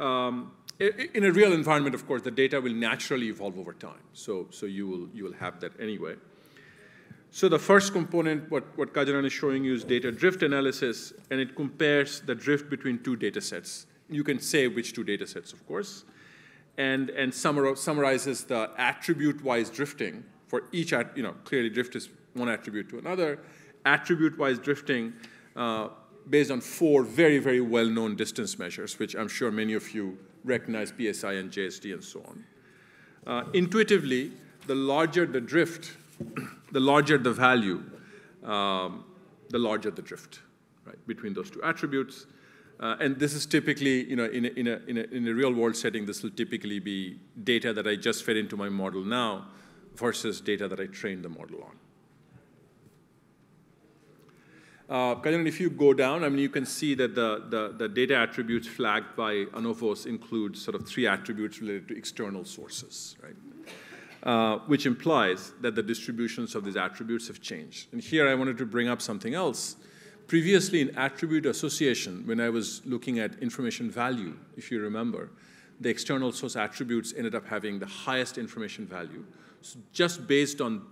in a real environment, of course, the data will naturally evolve over time. So you will have that anyway. So the first component, what Kajanan is showing you is data drift analysis, and it compares the drift between 2 data sets. You can say which 2 data sets, of course, and summarizes the attribute-wise drifting for each, clearly drift is one attribute to another. Attribute-wise drifting based on 4 very, very well-known distance measures, which I'm sure many of you recognize, PSI and JSD and so on. Intuitively, the larger the drift, the larger the value, the larger the drift, right, between those 2 attributes. And this is typically, in a real-world setting, this will typically be data that I just fed into my model now, versus data that I trained the model on. Kajanan, if you go down, I mean, you can see that the data attributes flagged by ANOVOS include sort of 3 attributes related to external sources, right? Which implies that the distributions of these attributes have changed. And here I wanted to bring up something else. Previously in attribute association, when I was looking at information value, if you remember, the external source attributes ended up having the highest information value. So just based on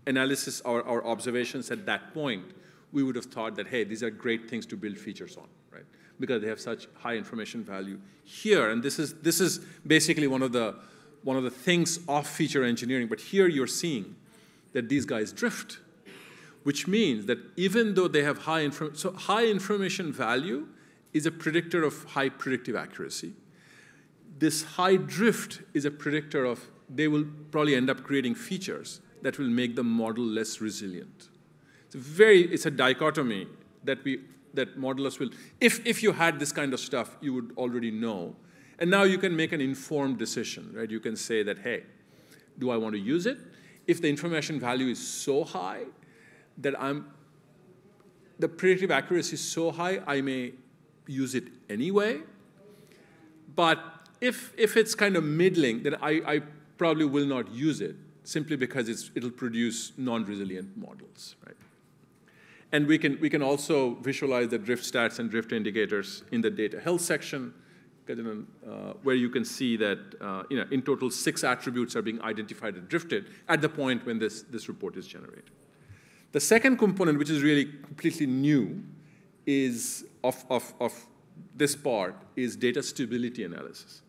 analysis or our observations at that point, we would have thought that, hey, these are great things to build features on, right? Because they have such high information value. Here, and this is basically one of the things of feature engineering, but here you're seeing that these guys drift, which means that even though they have high information value is a predictor of high predictive accuracy. This high drift is a predictor of they will probably end up creating features that will make the model less resilient. It's a dichotomy that modelers will, if you had this kind of stuff, you would already know. And now you can make an informed decision, right? You can say that, hey, do I want to use it? If the information value is so high that the predictive accuracy is so high, I may use it anyway. But if it's kind of middling, then I probably will not use it simply because it'll produce non-resilient models, right? And we can also visualize the drift stats and drift indicators in the data health section, where you can see that in total 6 attributes are being identified and drifted at the point when this report is generated. The second component, which is really completely new, is of this part, is data stability analysis.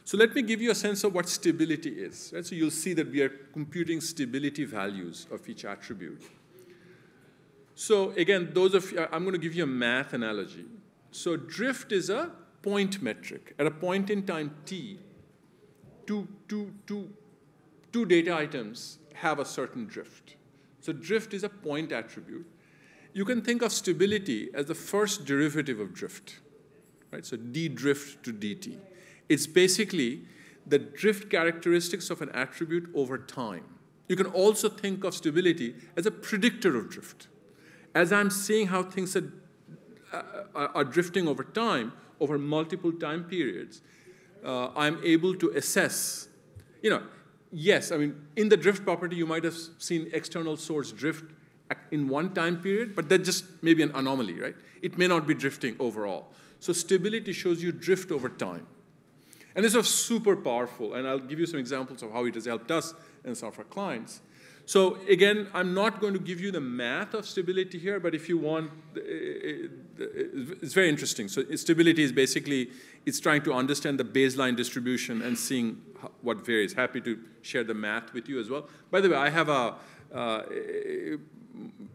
So let me give you a sense of what stability is. Right? So you'll see that we are computing stability values of each attribute. So again, I'm going to give you a math analogy. So drift is a point metric. At a point in time t, two data items have a certain drift. So drift is a point attribute. You can think of stability as the first derivative of drift, right? So d drift to dt. It's basically the drift characteristics of an attribute over time. You can also think of stability as a predictor of drift. As I'm seeing how things are drifting over time, over multiple time periods, I'm able to assess, yes, I mean, in the drift property, you might have seen external source drift in one time period, but that's just maybe an anomaly, right? It may not be drifting overall. So stability shows you drift over time. And this is super powerful, and I'll give you some examples of how it has helped us and some of our clients. So again, I'm not going to give you the math of stability here, but if you want, it's very interesting. So stability is basically, it's trying to understand the baseline distribution and seeing what varies. Happy to share the math with you as well. By the way, I have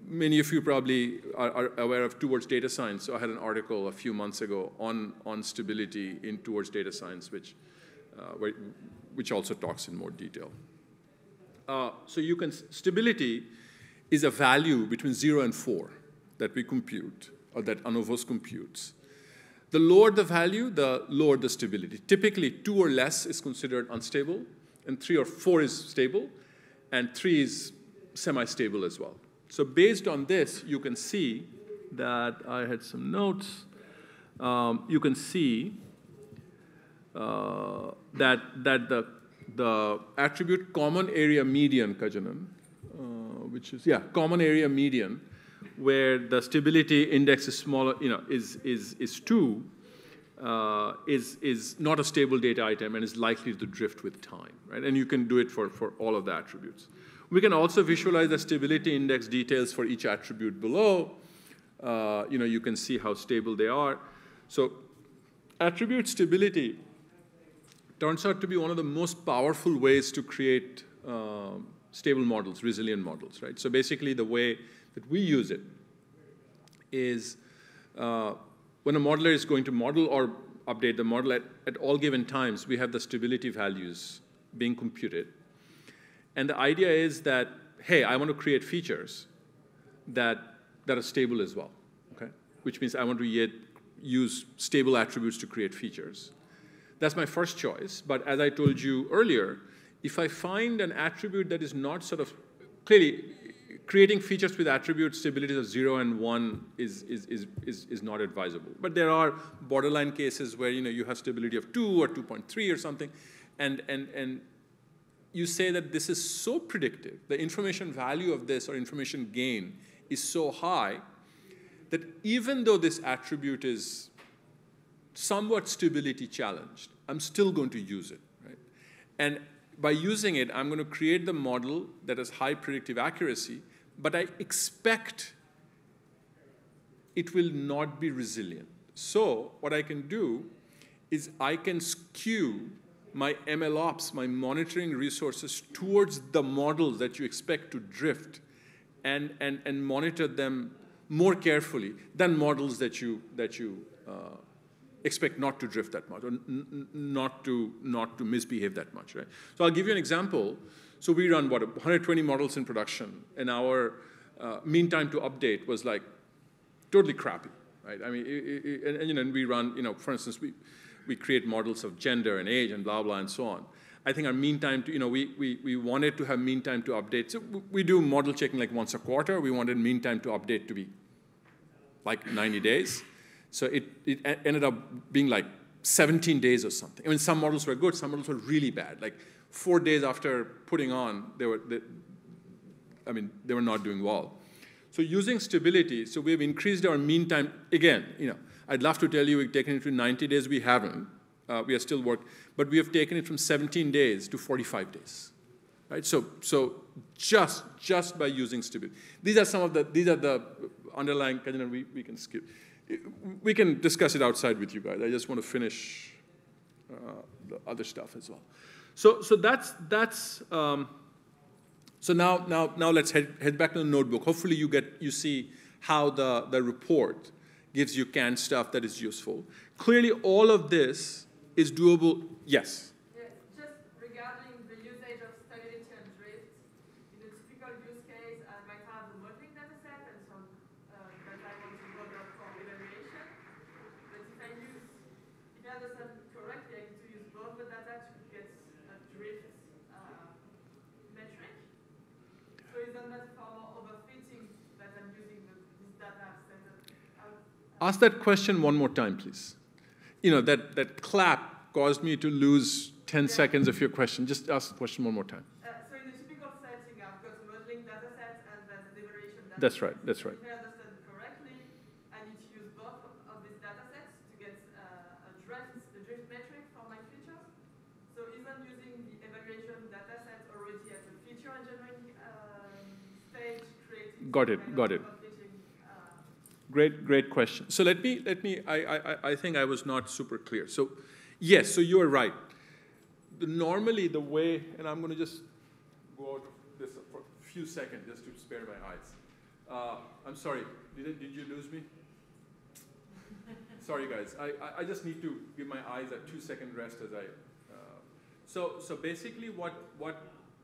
many of you probably are aware of Towards Data Science. So I had an article a few months ago on stability in Towards Data Science, which also talks in more detail. Stability is a value between 0 and 4 that we compute, or that ANOVOS computes. The lower the value, the lower the stability. Typically, 2 or less is considered unstable, and 3 or 4 is stable, and 3 is semi-stable as well. So based on this, you can see that I had some notes. You can see that the attribute common area median, Kajanan, which is, common area median, where the stability index is smaller, is 2, is not a stable data item and is likely to drift with time, right? And you can do it for all of the attributes. We can also visualize the stability index details for each attribute below. You can see how stable they are. So attribute stability turns out to be one of the most powerful ways to create stable models, resilient models, right? So basically the way that we use it is when a modeler is going to model or update the model at all given times, we have the stability values being computed. And the idea is that, hey, I want to create features that are stable as well, okay? Which means I want to use stable attributes to create features. That's my first choice, but as I told you earlier, if I find an attribute that is not sort of, clearly, creating features with attribute stabilities of 0 and 1 is not advisable. But there are borderline cases where you have stability of 2 or 2.3 or something, and you say that this is so predictive, the information value of this or information gain is so high that even though this attribute is somewhat stability challenged, I'm still going to use it, right? And by using it, I'm going to create the model that has high predictive accuracy, but I expect it will not be resilient. So what I can do is I can skew my MLOps, my monitoring resources, towards the models that you expect to drift and monitor them more carefully than models that you expect not to drift that much or not to misbehave that much, right? So I'll give you an example. So we run, 120 models in production, and our mean time to update was like totally crappy, right? I mean, and we run, for instance, we create models of gender and age and blah, blah, and so on. I think our mean time to, we wanted to have mean time to update. So we do model checking like once a quarter. We wanted mean time to update to be like 90 days. So it ended up being like 17 days or something. I mean, some models were good, some models were really bad. Like 4 days after putting on, they were not doing well. So using stability, so we've increased our mean time. Again, I'd love to tell you we've taken it to 90 days. We haven't. We are still working. But we have taken it from 17 days to 45 days. Right? So just by using stability. These are the underlying, Kajanan, we can skip. We can discuss it outside with you guys. I just want to finish the other stuff as well. So now let's head back to the notebook. Hopefully you see how the report gives you canned stuff that is useful. Clearly, all of this is doable. Yes. Yes, just regarding the usage of stability and drift, in a typical use case, I might have a modeling data set and some that I want to model for evaluation. But if I understand correctly, I need to use both the data to get a drift metric. So isn't that far more overfitting that I'm using this data set? Ask that question one more time, please. That clap caused me to lose 10 seconds of your question. Just ask the question one more time. So in a typical setting, I've got a modeling data set and then an evaluation data set. That's right, that's right. If I understand correctly, I need to use both of these data sets to get a drift metric for my features. So even using the evaluation data set already at the feature engineering stage, creating got it. Great question. So let me. I think I was not super clear. So yes, so you are right. Normally the way, and I'm going to just go out of this for a few seconds just to spare my eyes. I'm sorry. Did you lose me? Sorry, guys. I just need to give my eyes a 2-second rest as I. So basically,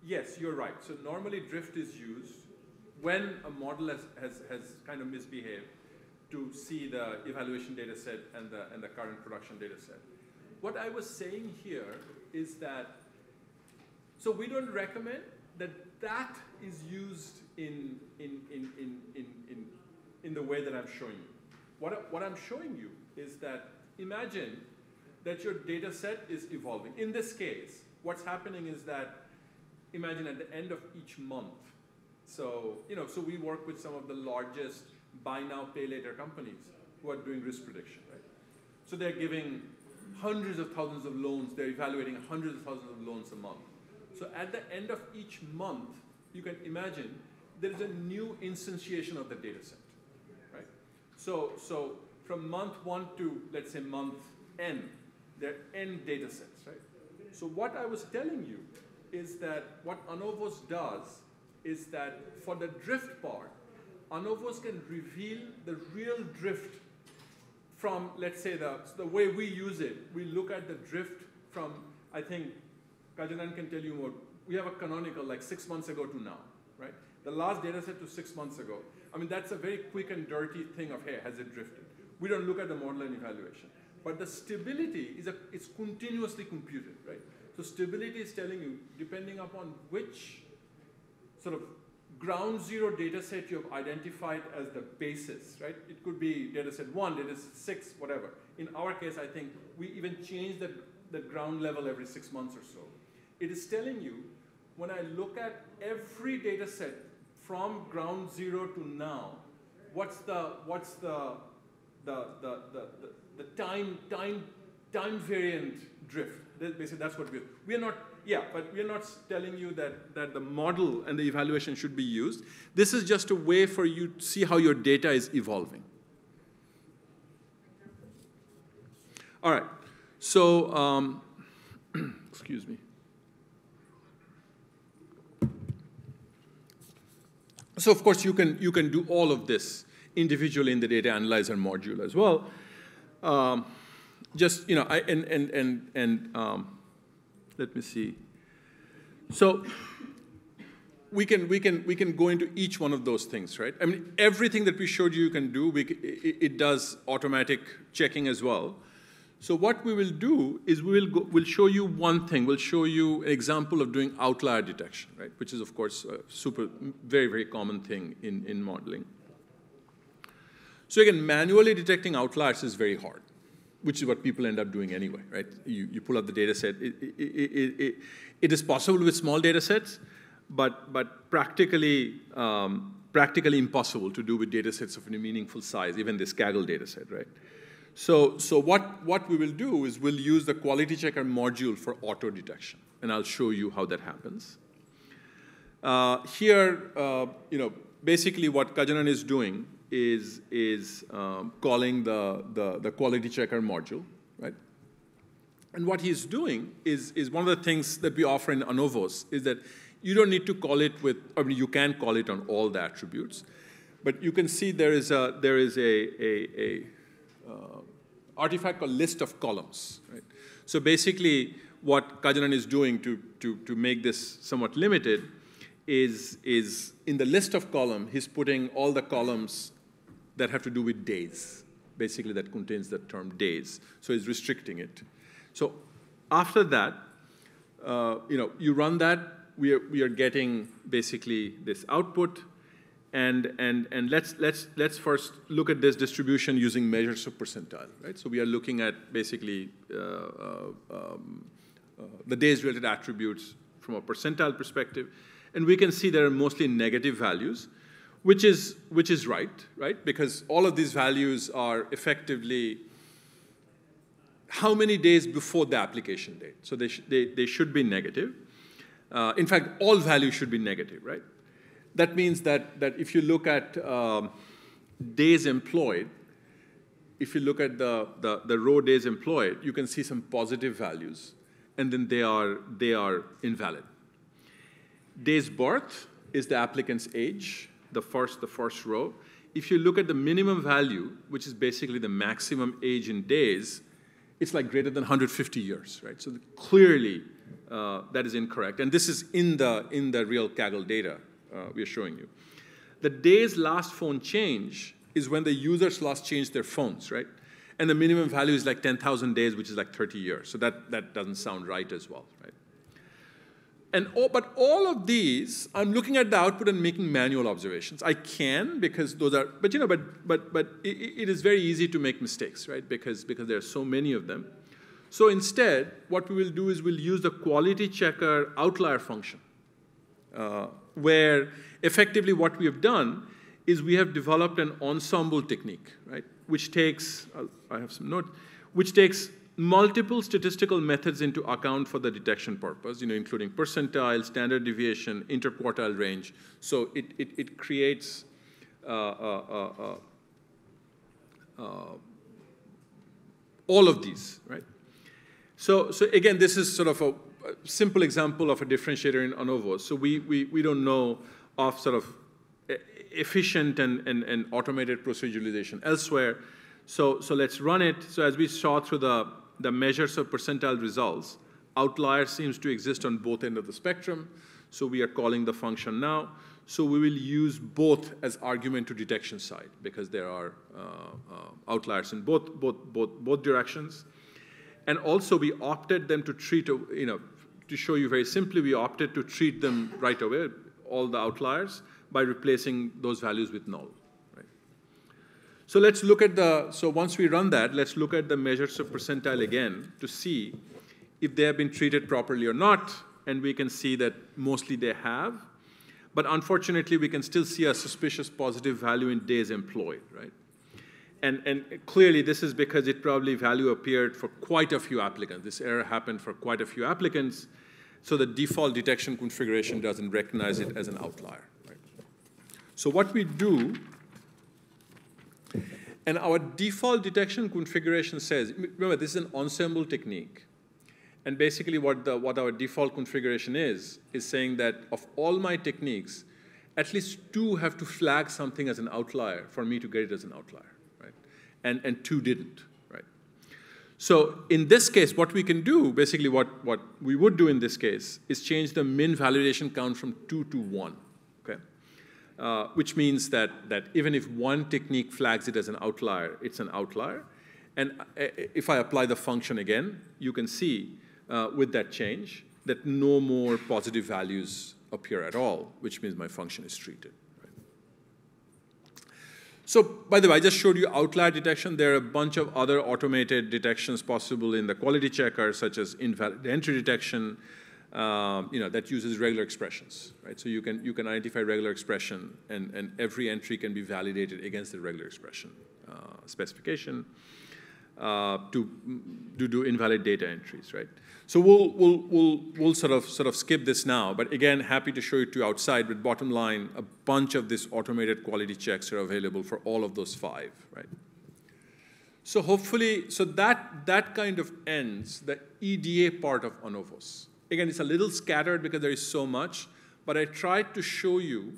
yes, you're right. So normally drift is used when a model has kind of misbehaved to see the evaluation data set and the current production data set. What I was saying here is that, so we don't recommend that is used in the way that I'm showing you. What I'm showing you is that imagine that your data set is evolving. In this case, what's happening is that imagine at the end of each month. So we work with some of the largest buy now, pay later companies who are doing risk prediction, right? So they're giving hundreds of thousands of loans. They're evaluating hundreds of thousands of loans a month. So at the end of each month, you can imagine there is a new instantiation of the data set, right? So from month 1 to, let's say, month n, they're n data sets, right? So what I was telling you is that what ANOVOS does is that for the drift part, ANOVOS can reveal the real drift from, let's say, the way we use it. We look at the drift from, I think, Kajanan can tell you more. We have a canonical like 6 months ago to now, right? The last data set was 6 months ago. I mean, that's a very quick and dirty thing of, hey, has it drifted? We don't look at the model and evaluation. But the stability is continuously computed, right? So stability is telling you, depending upon which sort of ground zero data set you have identified as the basis, right? It could be data set 1, data set 6, whatever. In our case, I think we even change the ground level every 6 months or so. It is telling you, when I look at every data set from ground zero to now, what's the time variant drift? Basically, that's what we're not. Yeah, but we're not telling you that the model and the evaluation should be used. This is just a way for you to see how your data is evolving. All right. So, excuse me. So of course you can do all of this individually in the data analyzer module as well. Just let me see. So we can go into each one of those things, right? I mean, everything that we showed you can do. It does automatic checking as well. So what we will do is we'll show you one thing. We'll show you an example of doing outlier detection, right? Which is of course a very, very common thing in modeling. So again, manually detecting outliers is very hard, which is what people end up doing anyway, right? You pull up the data set. It is possible with small data sets, but practically impossible to do with data sets of a meaningful size, even this Kaggle data set, right? So what we will do is we'll use the quality checker module for auto detection, and I'll show you how that happens. Here, basically what Kajanan is doing is calling the quality checker module, right? And what he's doing is one of the things that we offer in ANOVOS is that you don't need to call it with, I mean, you can call it on all the attributes, but you can see there is a artifact called list of columns, right? So basically what Kajanan is doing to make this somewhat limited is in the list of column, he's putting all the columns that have to do with days, basically that contains the term days. So he's restricting it. So after that, you run that, we are getting basically this output, and let's first look at this distribution using measures of percentile, right? So we are looking at basically the days-related attributes from a percentile perspective, and we can see there are mostly negative values, which is right? Because all of these values are effectively how many days before the application date. So they should be negative. In fact, all values should be negative, right? That means that if you look at days employed, if you look at the row days employed, you can see some positive values, and then they are invalid. Days birth is the applicant's age, the first row. If you look at the minimum value, which is basically the maximum age in days, it's like greater than 150 years, right? So clearly that is incorrect, and this is in the real Kaggle data we are showing you. The days last phone change is when the users last changed their phones, right? And the minimum value is like 10,000 days, which is like 30 years. So that doesn't sound right as well, right? But all of these, I'm looking at the output and making manual observations. I can because those are, but it is very easy to make mistakes, right? Because there are so many of them. So instead, what we will do is we'll use the quality checker outlier function, where effectively what we have done is we have developed an ensemble technique, right? Which takes, I have some notes, which takes multiple statistical methods into account for the detection purpose, including percentile, standard deviation, interquartile range. So it creates all of these, right? So again, this is sort of a simple example of a differentiator in ANOVOS. So we don't know of sort of efficient and automated proceduralization elsewhere. So let's run it. So as we saw through the measures of percentile results, outlier seems to exist on both ends of the spectrum. So we are calling the function now. So we will use both as argument to detection side because there are outliers in both directions. And also we opted them to treat, to show you very simply, we opted to treat them right away, all the outliers, by replacing those values with null. Right? So let's look at so once we run that, let's look at the measures of percentile again to see if they have been treated properly or not, and we can see that mostly they have. But unfortunately, we can still see a suspicious positive value in days employed, right? And clearly, this is because it probably value appeared for quite a few applicants. This error happened for quite a few applicants, so the default detection configuration doesn't recognize it as an outlier. Right? So what we do, and our default detection configuration says, remember, this is an ensemble technique. And basically what our default configuration is saying that of all my techniques, at least 2 have to flag something as an outlier for me to get it as an outlier, right? And 2 didn't, right? So in this case, what we can do, basically what we would do in this case, is change the min validation count from 2 to 1, okay? Which means that even if one technique flags it as an outlier, it's an outlier. And if I apply the function again, you can see with that change that no more positive values appear at all, which means my function is treated. Right? So, by the way, I just showed you outlier detection. There are a bunch of other automated detections possible in the quality checker, such as invalid entry detection, that uses regular expressions. Right? So you can identify regular expression, and every entry can be validated against the regular expression specification to do invalid data entries, right? So we'll sort of skip this now, but again, happy to show you to outside. But bottom line, a bunch of these automated quality checks are available for all of those 5, right? So hopefully, so that kind of ends the EDA part of ANOVOS. Again, it's a little scattered because there is so much, but I tried to show you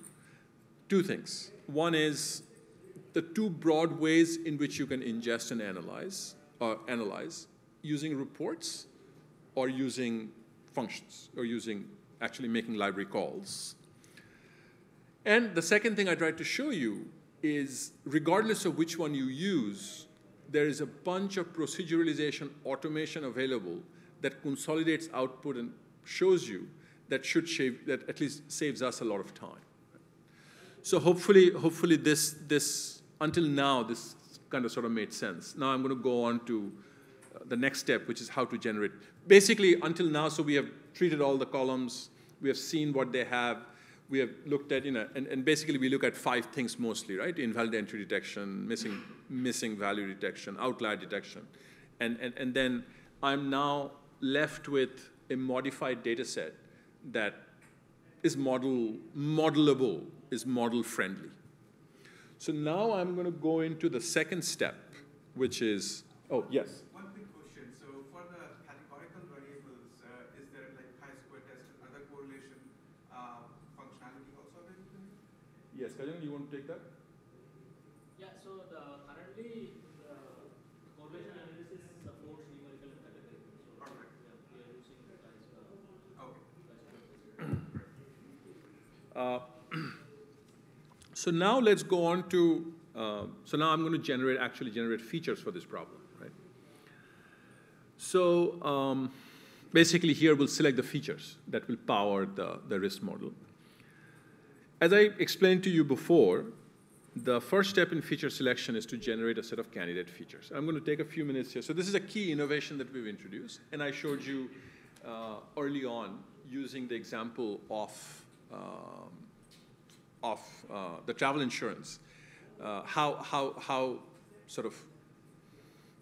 2 things. One is the 2 broad ways in which you can ingest and analyze using reports or using functions, or actually making library calls. And the second thing I tried to show you is, regardless of which one you use, there is a bunch of proceduralization automation available that consolidates output and shows you that that at least saves us a lot of time. So hopefully this until now, this kind of sort of made sense. Now I'm going to go on to the next step, which is how to generate. Basically, until now, so we have treated all the columns. We have seen what they have. We have looked at, and basically we look at 5 things mostly, right? Invalid entry detection, missing value detection, outlier detection. And then I'm now left with a modified data set that is modelable, is model-friendly. So now I'm going to go into the second step, which is, oh, yes? One quick question. So for the categorical variables, is there like chi-square test and other correlation functionality also available? Yes, Kajanan, you want to take that? Yeah, so currently correlation analysis supports numerical and categorical. So Perfect. Yeah, we are using chi-square. Okay. So now let's go on to, so now I'm going to actually generate features for this problem, right? So basically here we'll select the features that will power the risk model. As I explained to you before, the first step in feature selection is to generate a set of candidate features. I'm going to take a few minutes here. So this is a key innovation that we've introduced, and I showed you early on using the example of the travel insurance, how sort of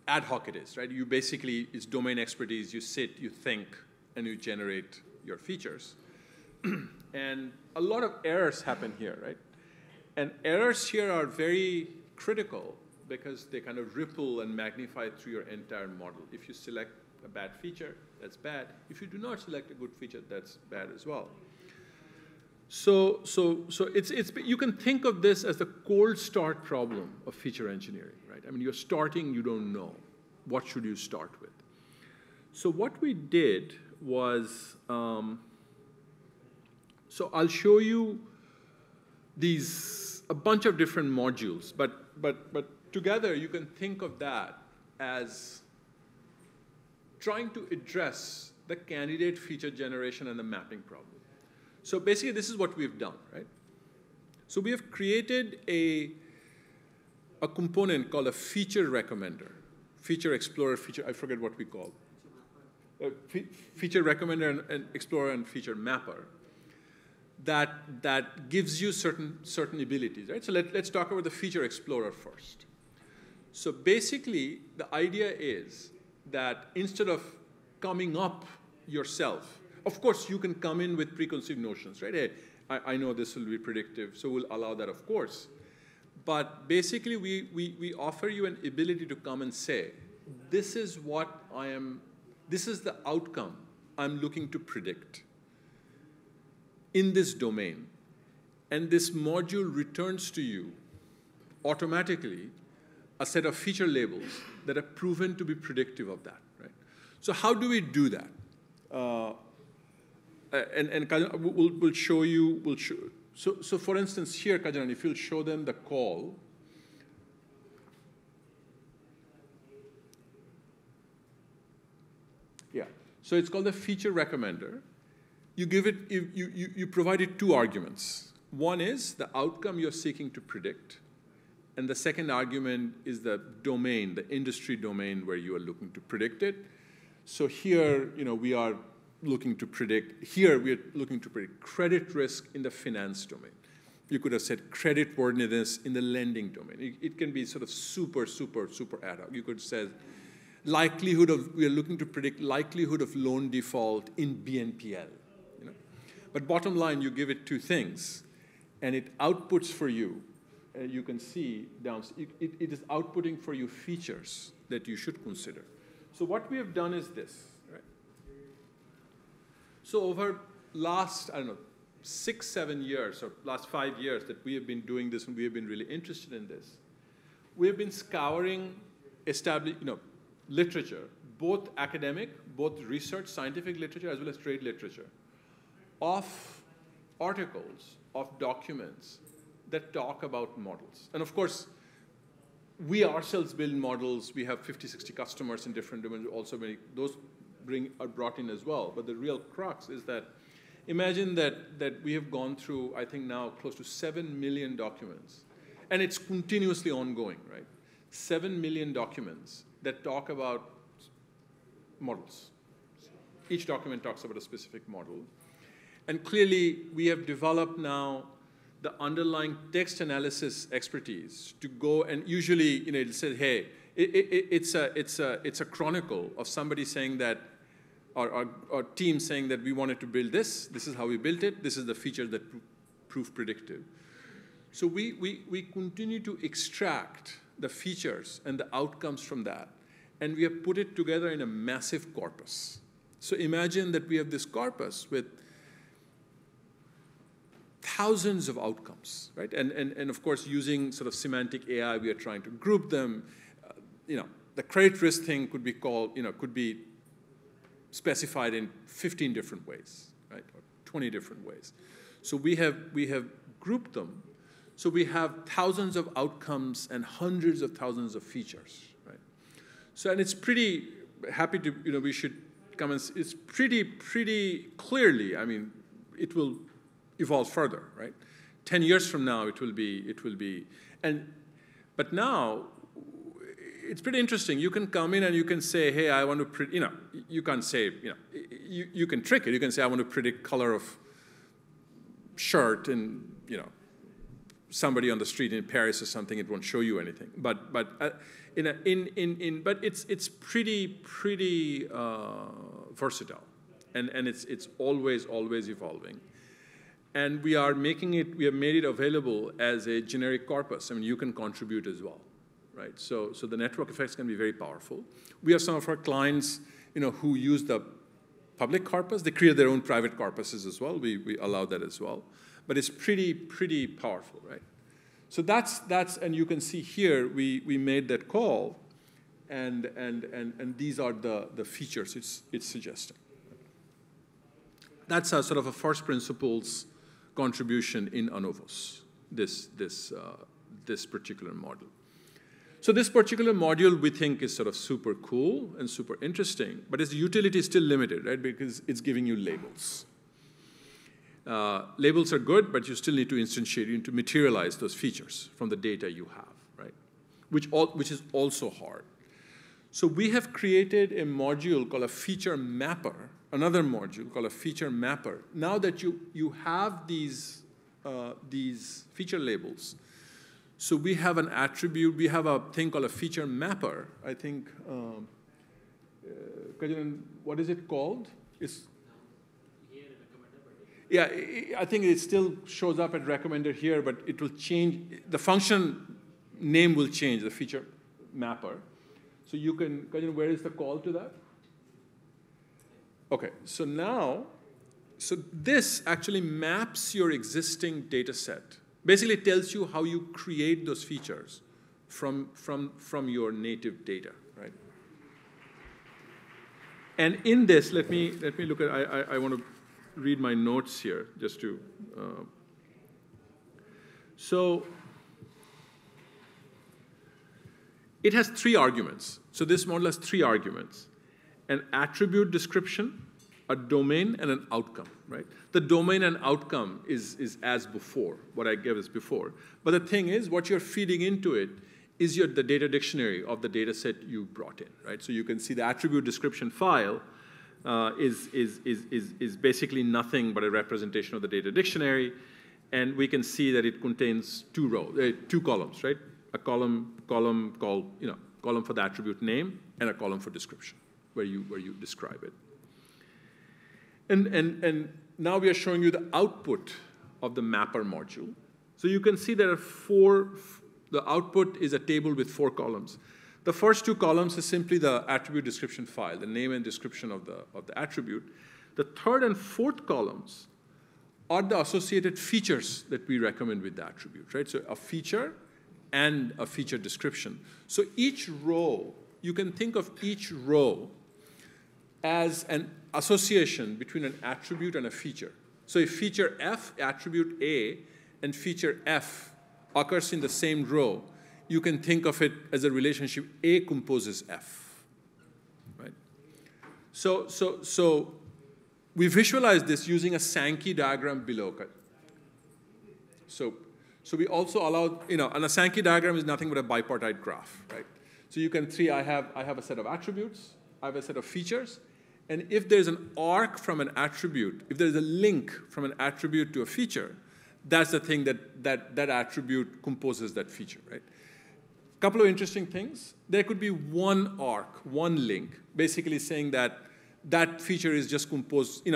ad hoc it is, right? You basically, it's domain expertise, you sit, you think, and you generate your features. And a lot of errors happen here, right? And errors here are very critical because they kind of ripple and magnify through your entire model. If you select a bad feature, that's bad. If you do not select a good feature, that's bad as well. So you can think of this as the cold start problem of feature engineering, right? I mean, you're starting, you don't know. What should you start with? So what we did was, so I'll show you a bunch of different modules, but together you can think of that as trying to address the candidate feature generation and the mapping problem. So basically, this is what we've done, right? So we have created a component called a feature recommender, feature explorer, feature, I forget what we call it. Feature recommender and explorer and feature mapper that gives you certain abilities, right? So let's talk about the feature explorer first. So basically, the idea is that instead of coming up yourself, of course, you can come in with preconceived notions, right? Hey, I know this will be predictive, so we'll allow that, of course. But basically, we offer you an ability to come and say, this is what this is the outcome I'm looking to predict in this domain. And this module returns to you automatically a set of feature labels that are proven to be predictive of that, right? So how do we do that? And we'll show you, so for instance, here, Kajanan, if you'll show them the call, yeah. So it's called the feature recommender. You give it, you provide it 2 arguments. One is the outcome you're seeking to predict, and the second argument is the domain, the industry domain where you are looking to predict it. So here, we are looking to predict, here we are looking to predict credit risk in the finance domain. You could have said creditworthiness in the lending domain. It can be sort of super ad hoc. You could say we are looking to predict likelihood of loan default in BNPL. But bottom line, you give it 2 things, and it outputs for you. You can see down, it is outputting for you features that you should consider. So what we have done is this, right? So over last, 6, 7 years, or last 5 years that we have been doing this, and we have been really interested in this, we have been scouring established, literature, both academic, both research, scientific literature, as well as trade literature, of articles, of documents that talk about models. And of course, we ourselves build models. We have 50, 60 customers in different domains. Also, those are brought in as well. But the real crux is that imagine that we have gone through, I think now, close to 7 million documents. And it's continuously ongoing, right? 7 million documents that talk about models. Each document talks about a specific model. And clearly, we have developed now the underlying text analysis expertise to go and usually, it says, hey, it's a chronicle of somebody saying that, or team saying that we wanted to build this. This is how we built it. This is the feature that prove predictive. So we continue to extract the features and the outcomes from that, and we have put it together in a massive corpus. So imagine that we have this corpus with thousands of outcomes, right? And of course, using sort of semantic AI, we are trying to group them. The credit risk thing could be called, could be specified in 15 different ways, right? Or 20 different ways. So we have grouped them. So we have thousands of outcomes and hundreds of thousands of features, right? So, and it's pretty happy to, we should come and, it's pretty clearly, it will evolve further, right? 10 years from now, it will be, but now, it's pretty interesting. You can come in and you can say, hey, I want to, you can't say, you can trick it. You can say, I want to predict color of shirt and, somebody on the street in Paris or something. It won't show you anything. But it's pretty versatile, and it's always evolving. And we have made it available as a generic corpus. You can contribute as well, right? So the network effects can be very powerful. We have some of our clients, who use the public corpus. They create their own private corpuses as well. We allow that as well. But it's pretty powerful, right? So that's, and you can see here, we made that call, and these are the features it's suggesting. That's a sort of a first principles contribution in ANOVOS, this particular model. So this particular module we think is sort of super cool and super interesting, but its utility is still limited, right? Because it's giving you labels. Labels are good, but you still need to instantiate, you need to materialize those features from the data you have, right? Which is also hard. So we have created a module called a feature mapper, another module called a feature mapper. Now that you have these feature labels, so we have an attribute, we have a thing called a feature mapper. I think, Kajanan, what is it called? Yeah, I think it still shows up at recommended here, but it will change. The function name will change, the feature mapper. So you can, Kajanan, where is the call to that? Okay, so now, so this actually maps your existing data set. Basically, it tells you how you create those features from your native data, right? And in this, let me look at, I want to read my notes here just to, so it has 3 arguments. So this model has 3 arguments: an attribute description, a domain, and an outcome, right? The domain and outcome is as before, what I gave as before. But the thing is, what you're feeding into it is the data dictionary of the data set you brought in, right? So you can see the attribute description file is basically nothing but a representation of the data dictionary. And we can see that it contains 2 columns, right? A column called, column for the attribute name and a column for description, where you describe it. And now we are showing you the output of the mapper module. So you can see there are the output is a table with 4 columns. The first 2 columns is simply the attribute description file, the name and description of the attribute. The 3rd and 4th columns are the associated features that we recommend with the attribute, right? So a feature and a feature description. So each row, you can think of each row as an association between an attribute and a feature. So if feature F, attribute A, and feature F occurs in the same row, you can think of it as a relationship A composes F, right? So we visualize this using a Sankey diagram below. So we also allow, and a Sankey diagram is nothing but a bipartite graph, right? So you can I have a set of attributes, I have a set of features, and if there's an arc from an attribute, if there's a link from an attribute to a feature, that's the thing that attribute composes that feature, right? A couple of interesting things. There could be one arc, one link, basically saying that that feature is just composed,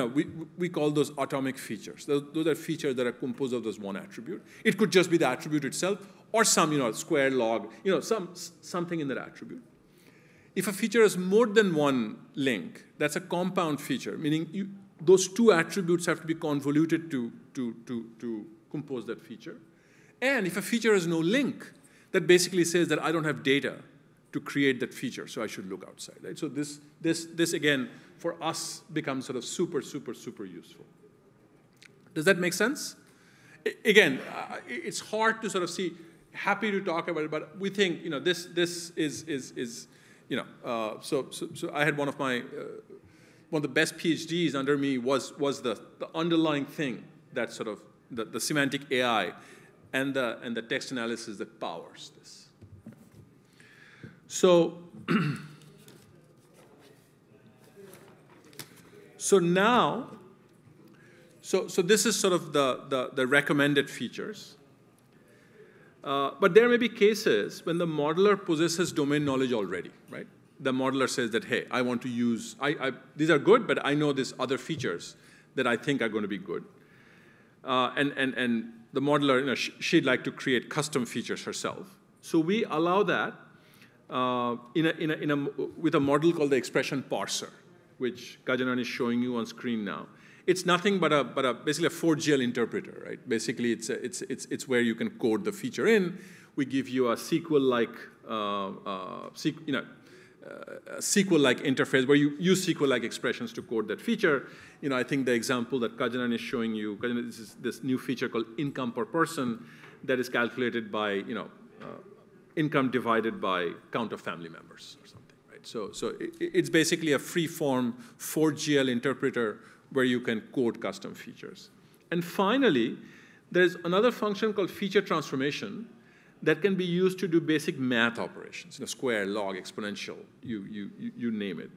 we call those atomic features. Those are features that are composed of this one attribute. It could just be the attribute itself, or some, square log, something in that attribute. If a feature has more than one link, that's a compound feature, meaning those 2 attributes have to be convoluted to compose that feature. And if a feature has no link, that basically says that I don't have data to create that feature, so I should look outside, right? So this again, for us, becomes sort of super, super, super useful. Does that make sense? Again, it's hard to sort of see, happy to talk about it, but we think, this is so I had one of the best PhDs under me was the underlying thing that sort of, the semantic AI and the text analysis that powers this. So, now, so this is sort of the recommended features. But there may be cases when the modeler possesses domain knowledge already, right? The modeler says that, hey, I want to use, these are good, but I know these other features that I think are going to be good. And the modeler, she'd like to create custom features herself. So we allow that with a model called the Expression Parser, which Kajanan is showing you on screen now. It's nothing but basically a 4GL interpreter, right? Basically, it's where you can code the feature in. We give you a SQL-like, SQL-like interface where you use SQL-like expressions to code that feature. I think the example that Kajanan is showing you, this new feature called income per person that is calculated by, income divided by count of family members or something, right? So it's basically a free-form 4GL interpreter where you can code custom features. And finally, there's another function called feature transformation that can be used to do basic math operations, square, log, exponential, you name it.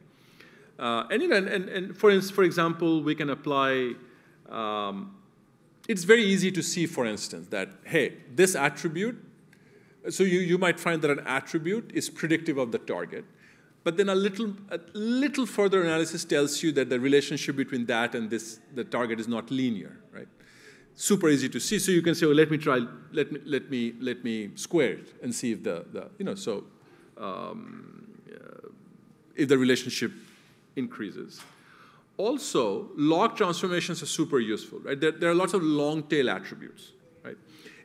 And for example, we can apply, it's very easy to see, for instance, that, hey, this attribute, so you might find that an attribute is predictive of the target, but then a little further analysis tells you that the relationship between that and the target is not linear, right? Super easy to see. So you can say, well, let me square it and see if if the relationship increases. Also, log transformations are super useful, right? There are lots of long tail attributes, right?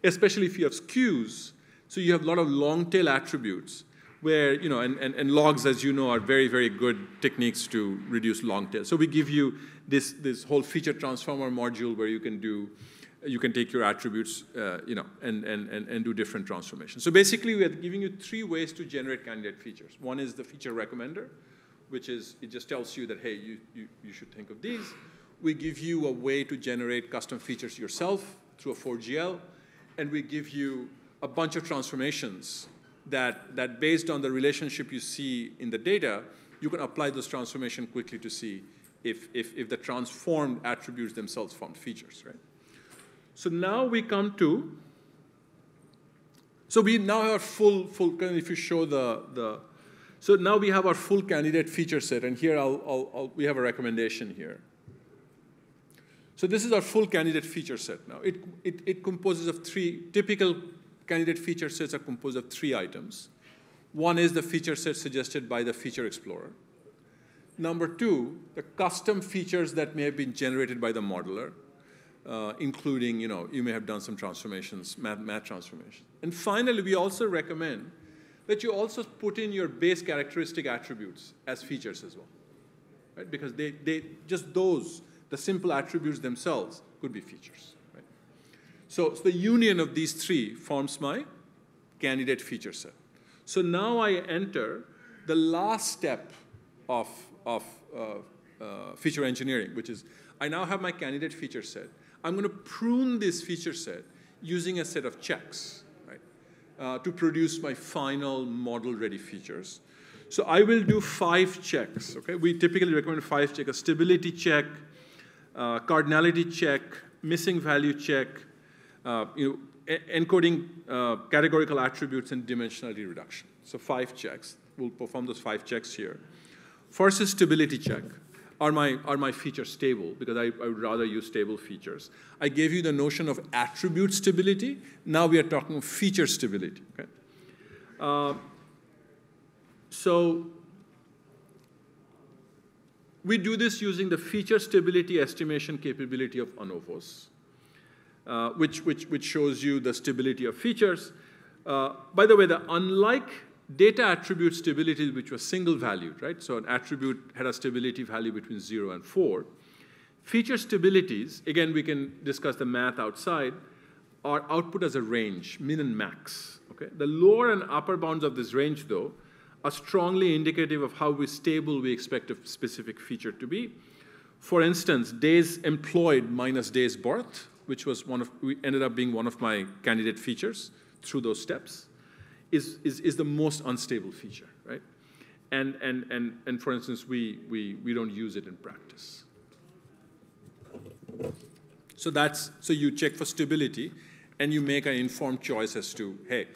Especially if you have skews, so you have a lot of long tail attributes where, and logs, as you know, are very, very good techniques to reduce long tail. So we give you this whole feature transformer module where you can take your attributes, and do different transformations. So basically, we are giving you 3 ways to generate candidate features. One is the feature recommender, which is, it just tells you that, hey, you should think of these. We give you a way to generate custom features yourself through a 4GL, and we give you a bunch of transformations that based on the relationship you see in the data, you can apply those transformations quickly to see if the transformed attributes themselves form features, right? So now we come to, so we now have full, if you show so now we have our full candidate feature set, and here we have a recommendation here. So this is our full candidate feature set now. It composes of 3, typical candidate feature sets are composed of 3 items. One is the feature set suggested by the feature explorer. Number 2, the custom features that may have been generated by the modeler, including, you may have done some transformations, math transformations. And finally, we also recommend that you also put in your base characteristic attributes as features as well, right? Because just those, the simple attributes themselves, could be features, right? So the union of these 3 forms my candidate feature set. So now I enter the last step of feature engineering, which is I now have my candidate feature set. I'm going to prune this feature set using a set of checks, right, to produce my final model-ready features. So I will do 5 checks. Okay, we typically recommend 5 checks: a stability check, cardinality check, missing value check, encoding categorical attributes, and dimensionality reduction. So 5 checks. We'll perform those 5 checks here. First is stability check. Are my features stable? Because I would rather use stable features. I gave you the notion of attribute stability. Now we are talking of feature stability. Okay? So we do this using the feature stability estimation capability of ANOVOS, which shows you the stability of features. By the way, unlike data attribute stability, which was single valued, right? So an attribute had a stability value between 0 and 4. Feature stabilities, again, we can discuss the math outside, are output as a range, min and max. Okay? The lower and upper bounds of this range, though, are strongly indicative of how stable we expect a specific feature to be. For instance, days employed minus days birth, which was ended up being one of my candidate features through those steps, is the most unstable feature, right? And for instance, we don't use it in practice. So you check for stability, and you make an informed choice as to, hey,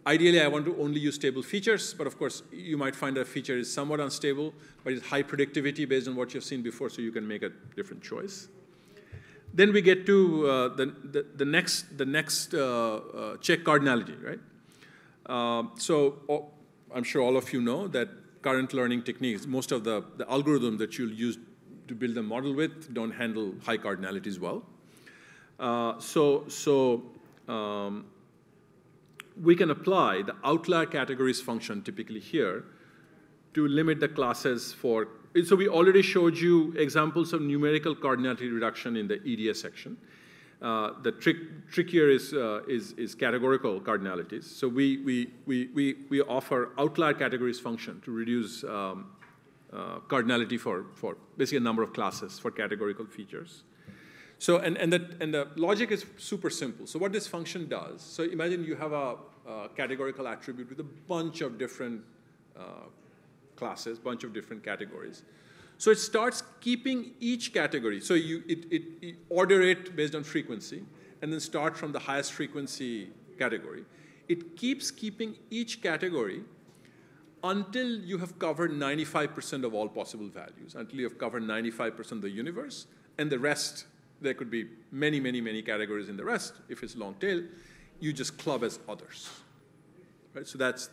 ideally I want to only use stable features, but of course you might find that a feature is somewhat unstable, but it's high predictivity based on what you've seen before, so you can make a different choice. Then we get to the next check cardinality, right? So I'm sure all of you know that current learning techniques, most of the algorithms that you'll use to build a model with don't handle high cardinalities well. We can apply the outlier categories function typically here to limit the classes for, so we already showed you examples of numerical cardinality reduction in the EDA section. The trick here is categorical cardinalities. So we offer outlier categories function to reduce cardinality for basically a number of classes for categorical features. So and the logic is super simple. So what this function does, so imagine you have a categorical attribute with a bunch of different classes, bunch of different categories. So it starts keeping each category. So you order it based on frequency, and then start from the highest frequency category. It keeps keeping each category until you have covered 95% of all possible values, until you have covered 95% of the universe, and the rest, there could be many, many, many categories in the rest. If it's long tail, you just club as others. Right? So that's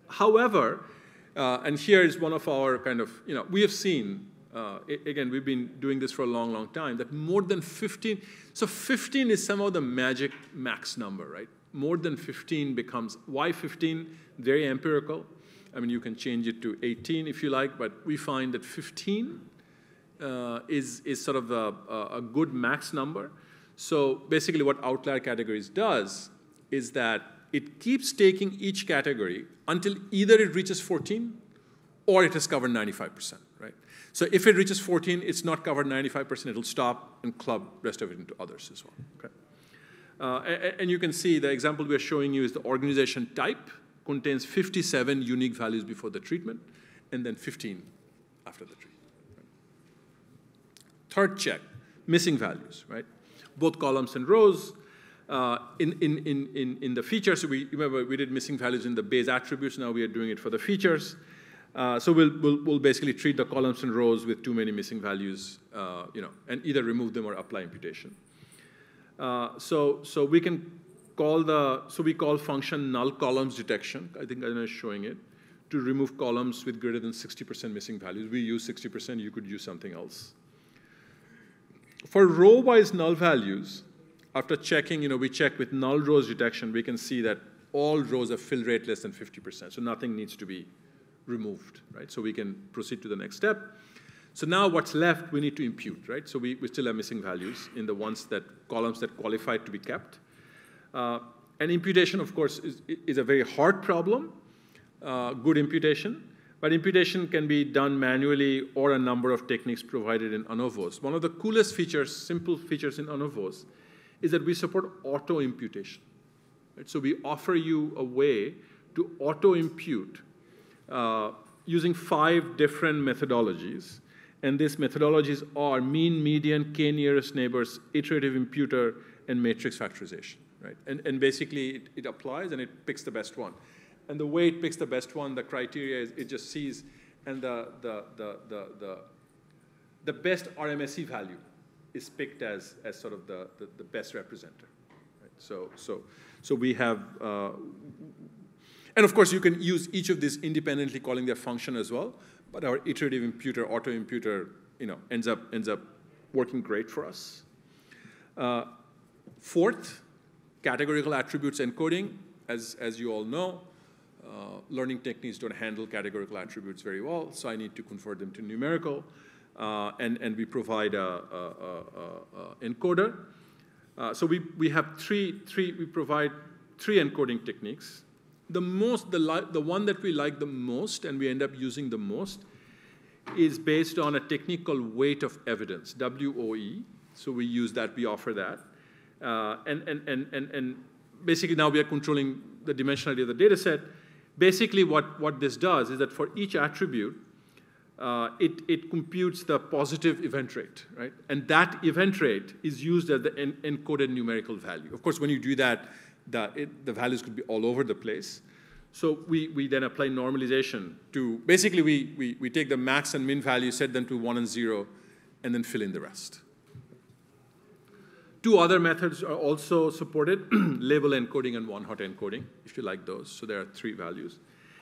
however, and here is one of our kind of, we have seen, again, we've been doing this for a long, long time, that more than 15, so 15 is somehow the magic max number, right? More than 15 becomes, why 15? Very empirical. I mean, you can change it to 18 if you like, but we find that 15 is sort of a good max number. So basically what outlier categories does is that it keeps taking each category until either it reaches 14 or it has covered 95%, right? So if it reaches 14, it's not covered 95%, it'll stop and club the rest of it into others as well, okay? And you can see the example we're showing you is the organization type contains 57 unique values before the treatment and then 15 after the treatment. Right? Third check, missing values, right? Both columns and rows. In the features, remember we did missing values in the base attributes. Now we are doing it for the features. So we'll basically treat the columns and rows with too many missing values, and either remove them or apply imputation. So we can call we call function null columns detection. I think I'm showing it to remove columns with greater than 60% missing values. We use 60%. You could use something else. For row-wise null values, after checking, we check with null rows detection, we can see that all rows have fill rate less than 50%, so nothing needs to be removed, right? So we can proceed to the next step. So now what's left, we need to impute, right? So we still have missing values in the columns that qualify to be kept. And imputation, of course, is a very hard problem, good imputation. But imputation can be done manually or a number of techniques provided in ANOVOS. One of the coolest features, simple features in ANOVOS, is that we support auto-imputation. Right? So we offer you a way to auto-impute using 5 different methodologies. And these methodologies are mean, median, k-nearest neighbors, iterative imputer, and matrix factorization. Right? And basically, it applies and it picks the best one. And the way it picks the best one, the criteria is it just sees, and the best RMSE value is picked as sort of the best representative. Right? So we have, and of course you can use each of these independently calling their function as well, but our iterative imputer, auto imputer, ends up working great for us. Fourth, categorical attributes encoding. As you all know, learning techniques don't handle categorical attributes very well, so I need to convert them to numerical. And we provide a encoder. So we have we provide 3 encoding techniques. The one that we like the most and we end up using the most is based on a technique called weight of evidence, WOE. So we use that, we offer that. And basically now we are controlling the dimensionality of the data set. Basically what this does is that for each attribute, it computes the positive event rate, right? And that event rate is used as the encoded numerical value. Of course, when you do that, the values could be all over the place. So we then apply normalization to, basically we take the max and min value, set them to 1 and 0, and then fill in the rest. 2 other methods are also supported, label encoding and one-hot encoding, if you like those. So there are 3 values.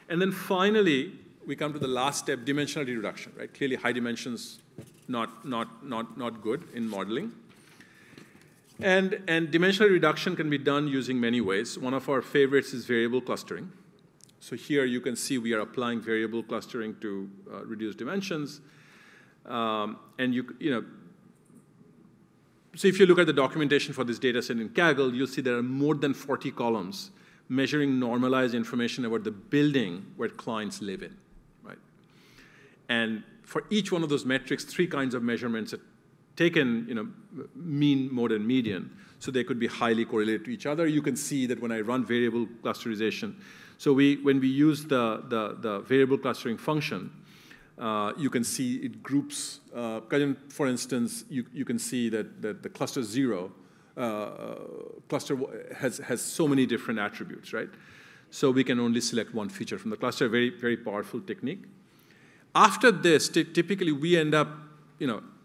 And then finally, we come to the last step, dimensionality reduction, right? Clearly high dimensions, not good in modeling. And dimensional reduction can be done using many ways. One of our favorites is variable clustering. So here you can see we are applying variable clustering to reduce dimensions. And so if you look at the documentation for this data set in Kaggle, you'll see there are more than 40 columns measuring normalized information about the building where clients live in, right? And for each one of those metrics, 3 kinds of measurements are taken, mean, mode, and median. So they could be highly correlated to each other. You can see that when I run variable clusterization, so when we use the variable clustering function, you can see it groups. For instance, you can see that the cluster 0 cluster has so many different attributes, right? So we can only select one feature from the cluster. Very, very powerful technique. After this, typically we end up,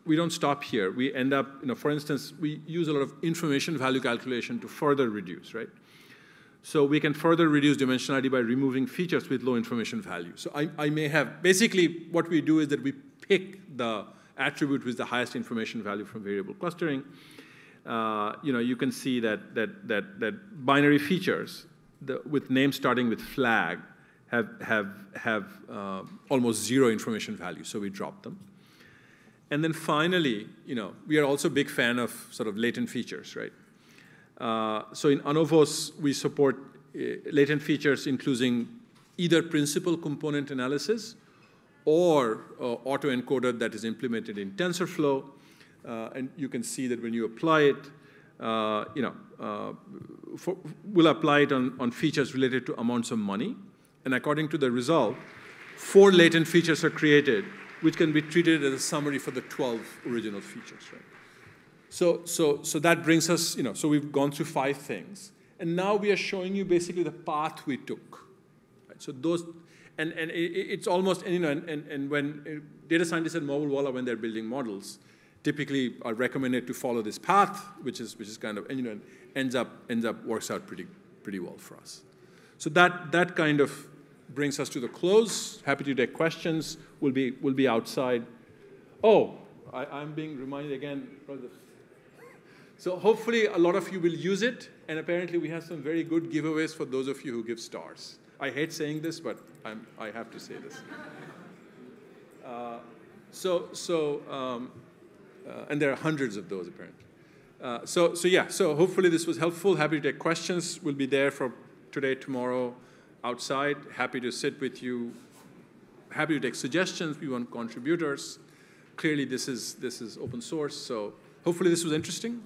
we don't stop here. We end up, for instance, we use a lot of information value calculation to further reduce, right? So we can further reduce dimensionality by removing features with low information value. So I may have, basically what we do is that we pick the attribute with the highest information value from variable clustering. You can see that binary features with names starting with flag have almost 0 information value, so we drop them. And then finally, we are also a big fan of sort of latent features, right? So in ANOVOS, we support latent features including either principal component analysis or autoencoder that is implemented in TensorFlow. And you can see that when you apply it, we'll apply it on features related to amounts of money. And according to the result, 4 latent features are created, which can be treated as a summary for the 12 original features, right? So that brings us, so we've gone through 5 things. And now we are showing you basically the path we took. Right? So those, and it's almost, and when data scientists at Mobile Walla, when they're building models, typically are recommended to follow this path, which is kind of, ends up works out pretty well for us. So that kind of brings us to the close. Happy to take questions. We'll be outside. Oh, I'm being reminded again. So hopefully a lot of you will use it, and apparently we have some very good giveaways for those of you who give stars. I hate saying this, but I have to say this. And there are hundreds of those apparently. So hopefully this was helpful. Happy to take questions. We'll be there for today, tomorrow, outside. Happy to sit with you. Happy to take suggestions. We want contributors. Clearly this is open source, so hopefully this was interesting.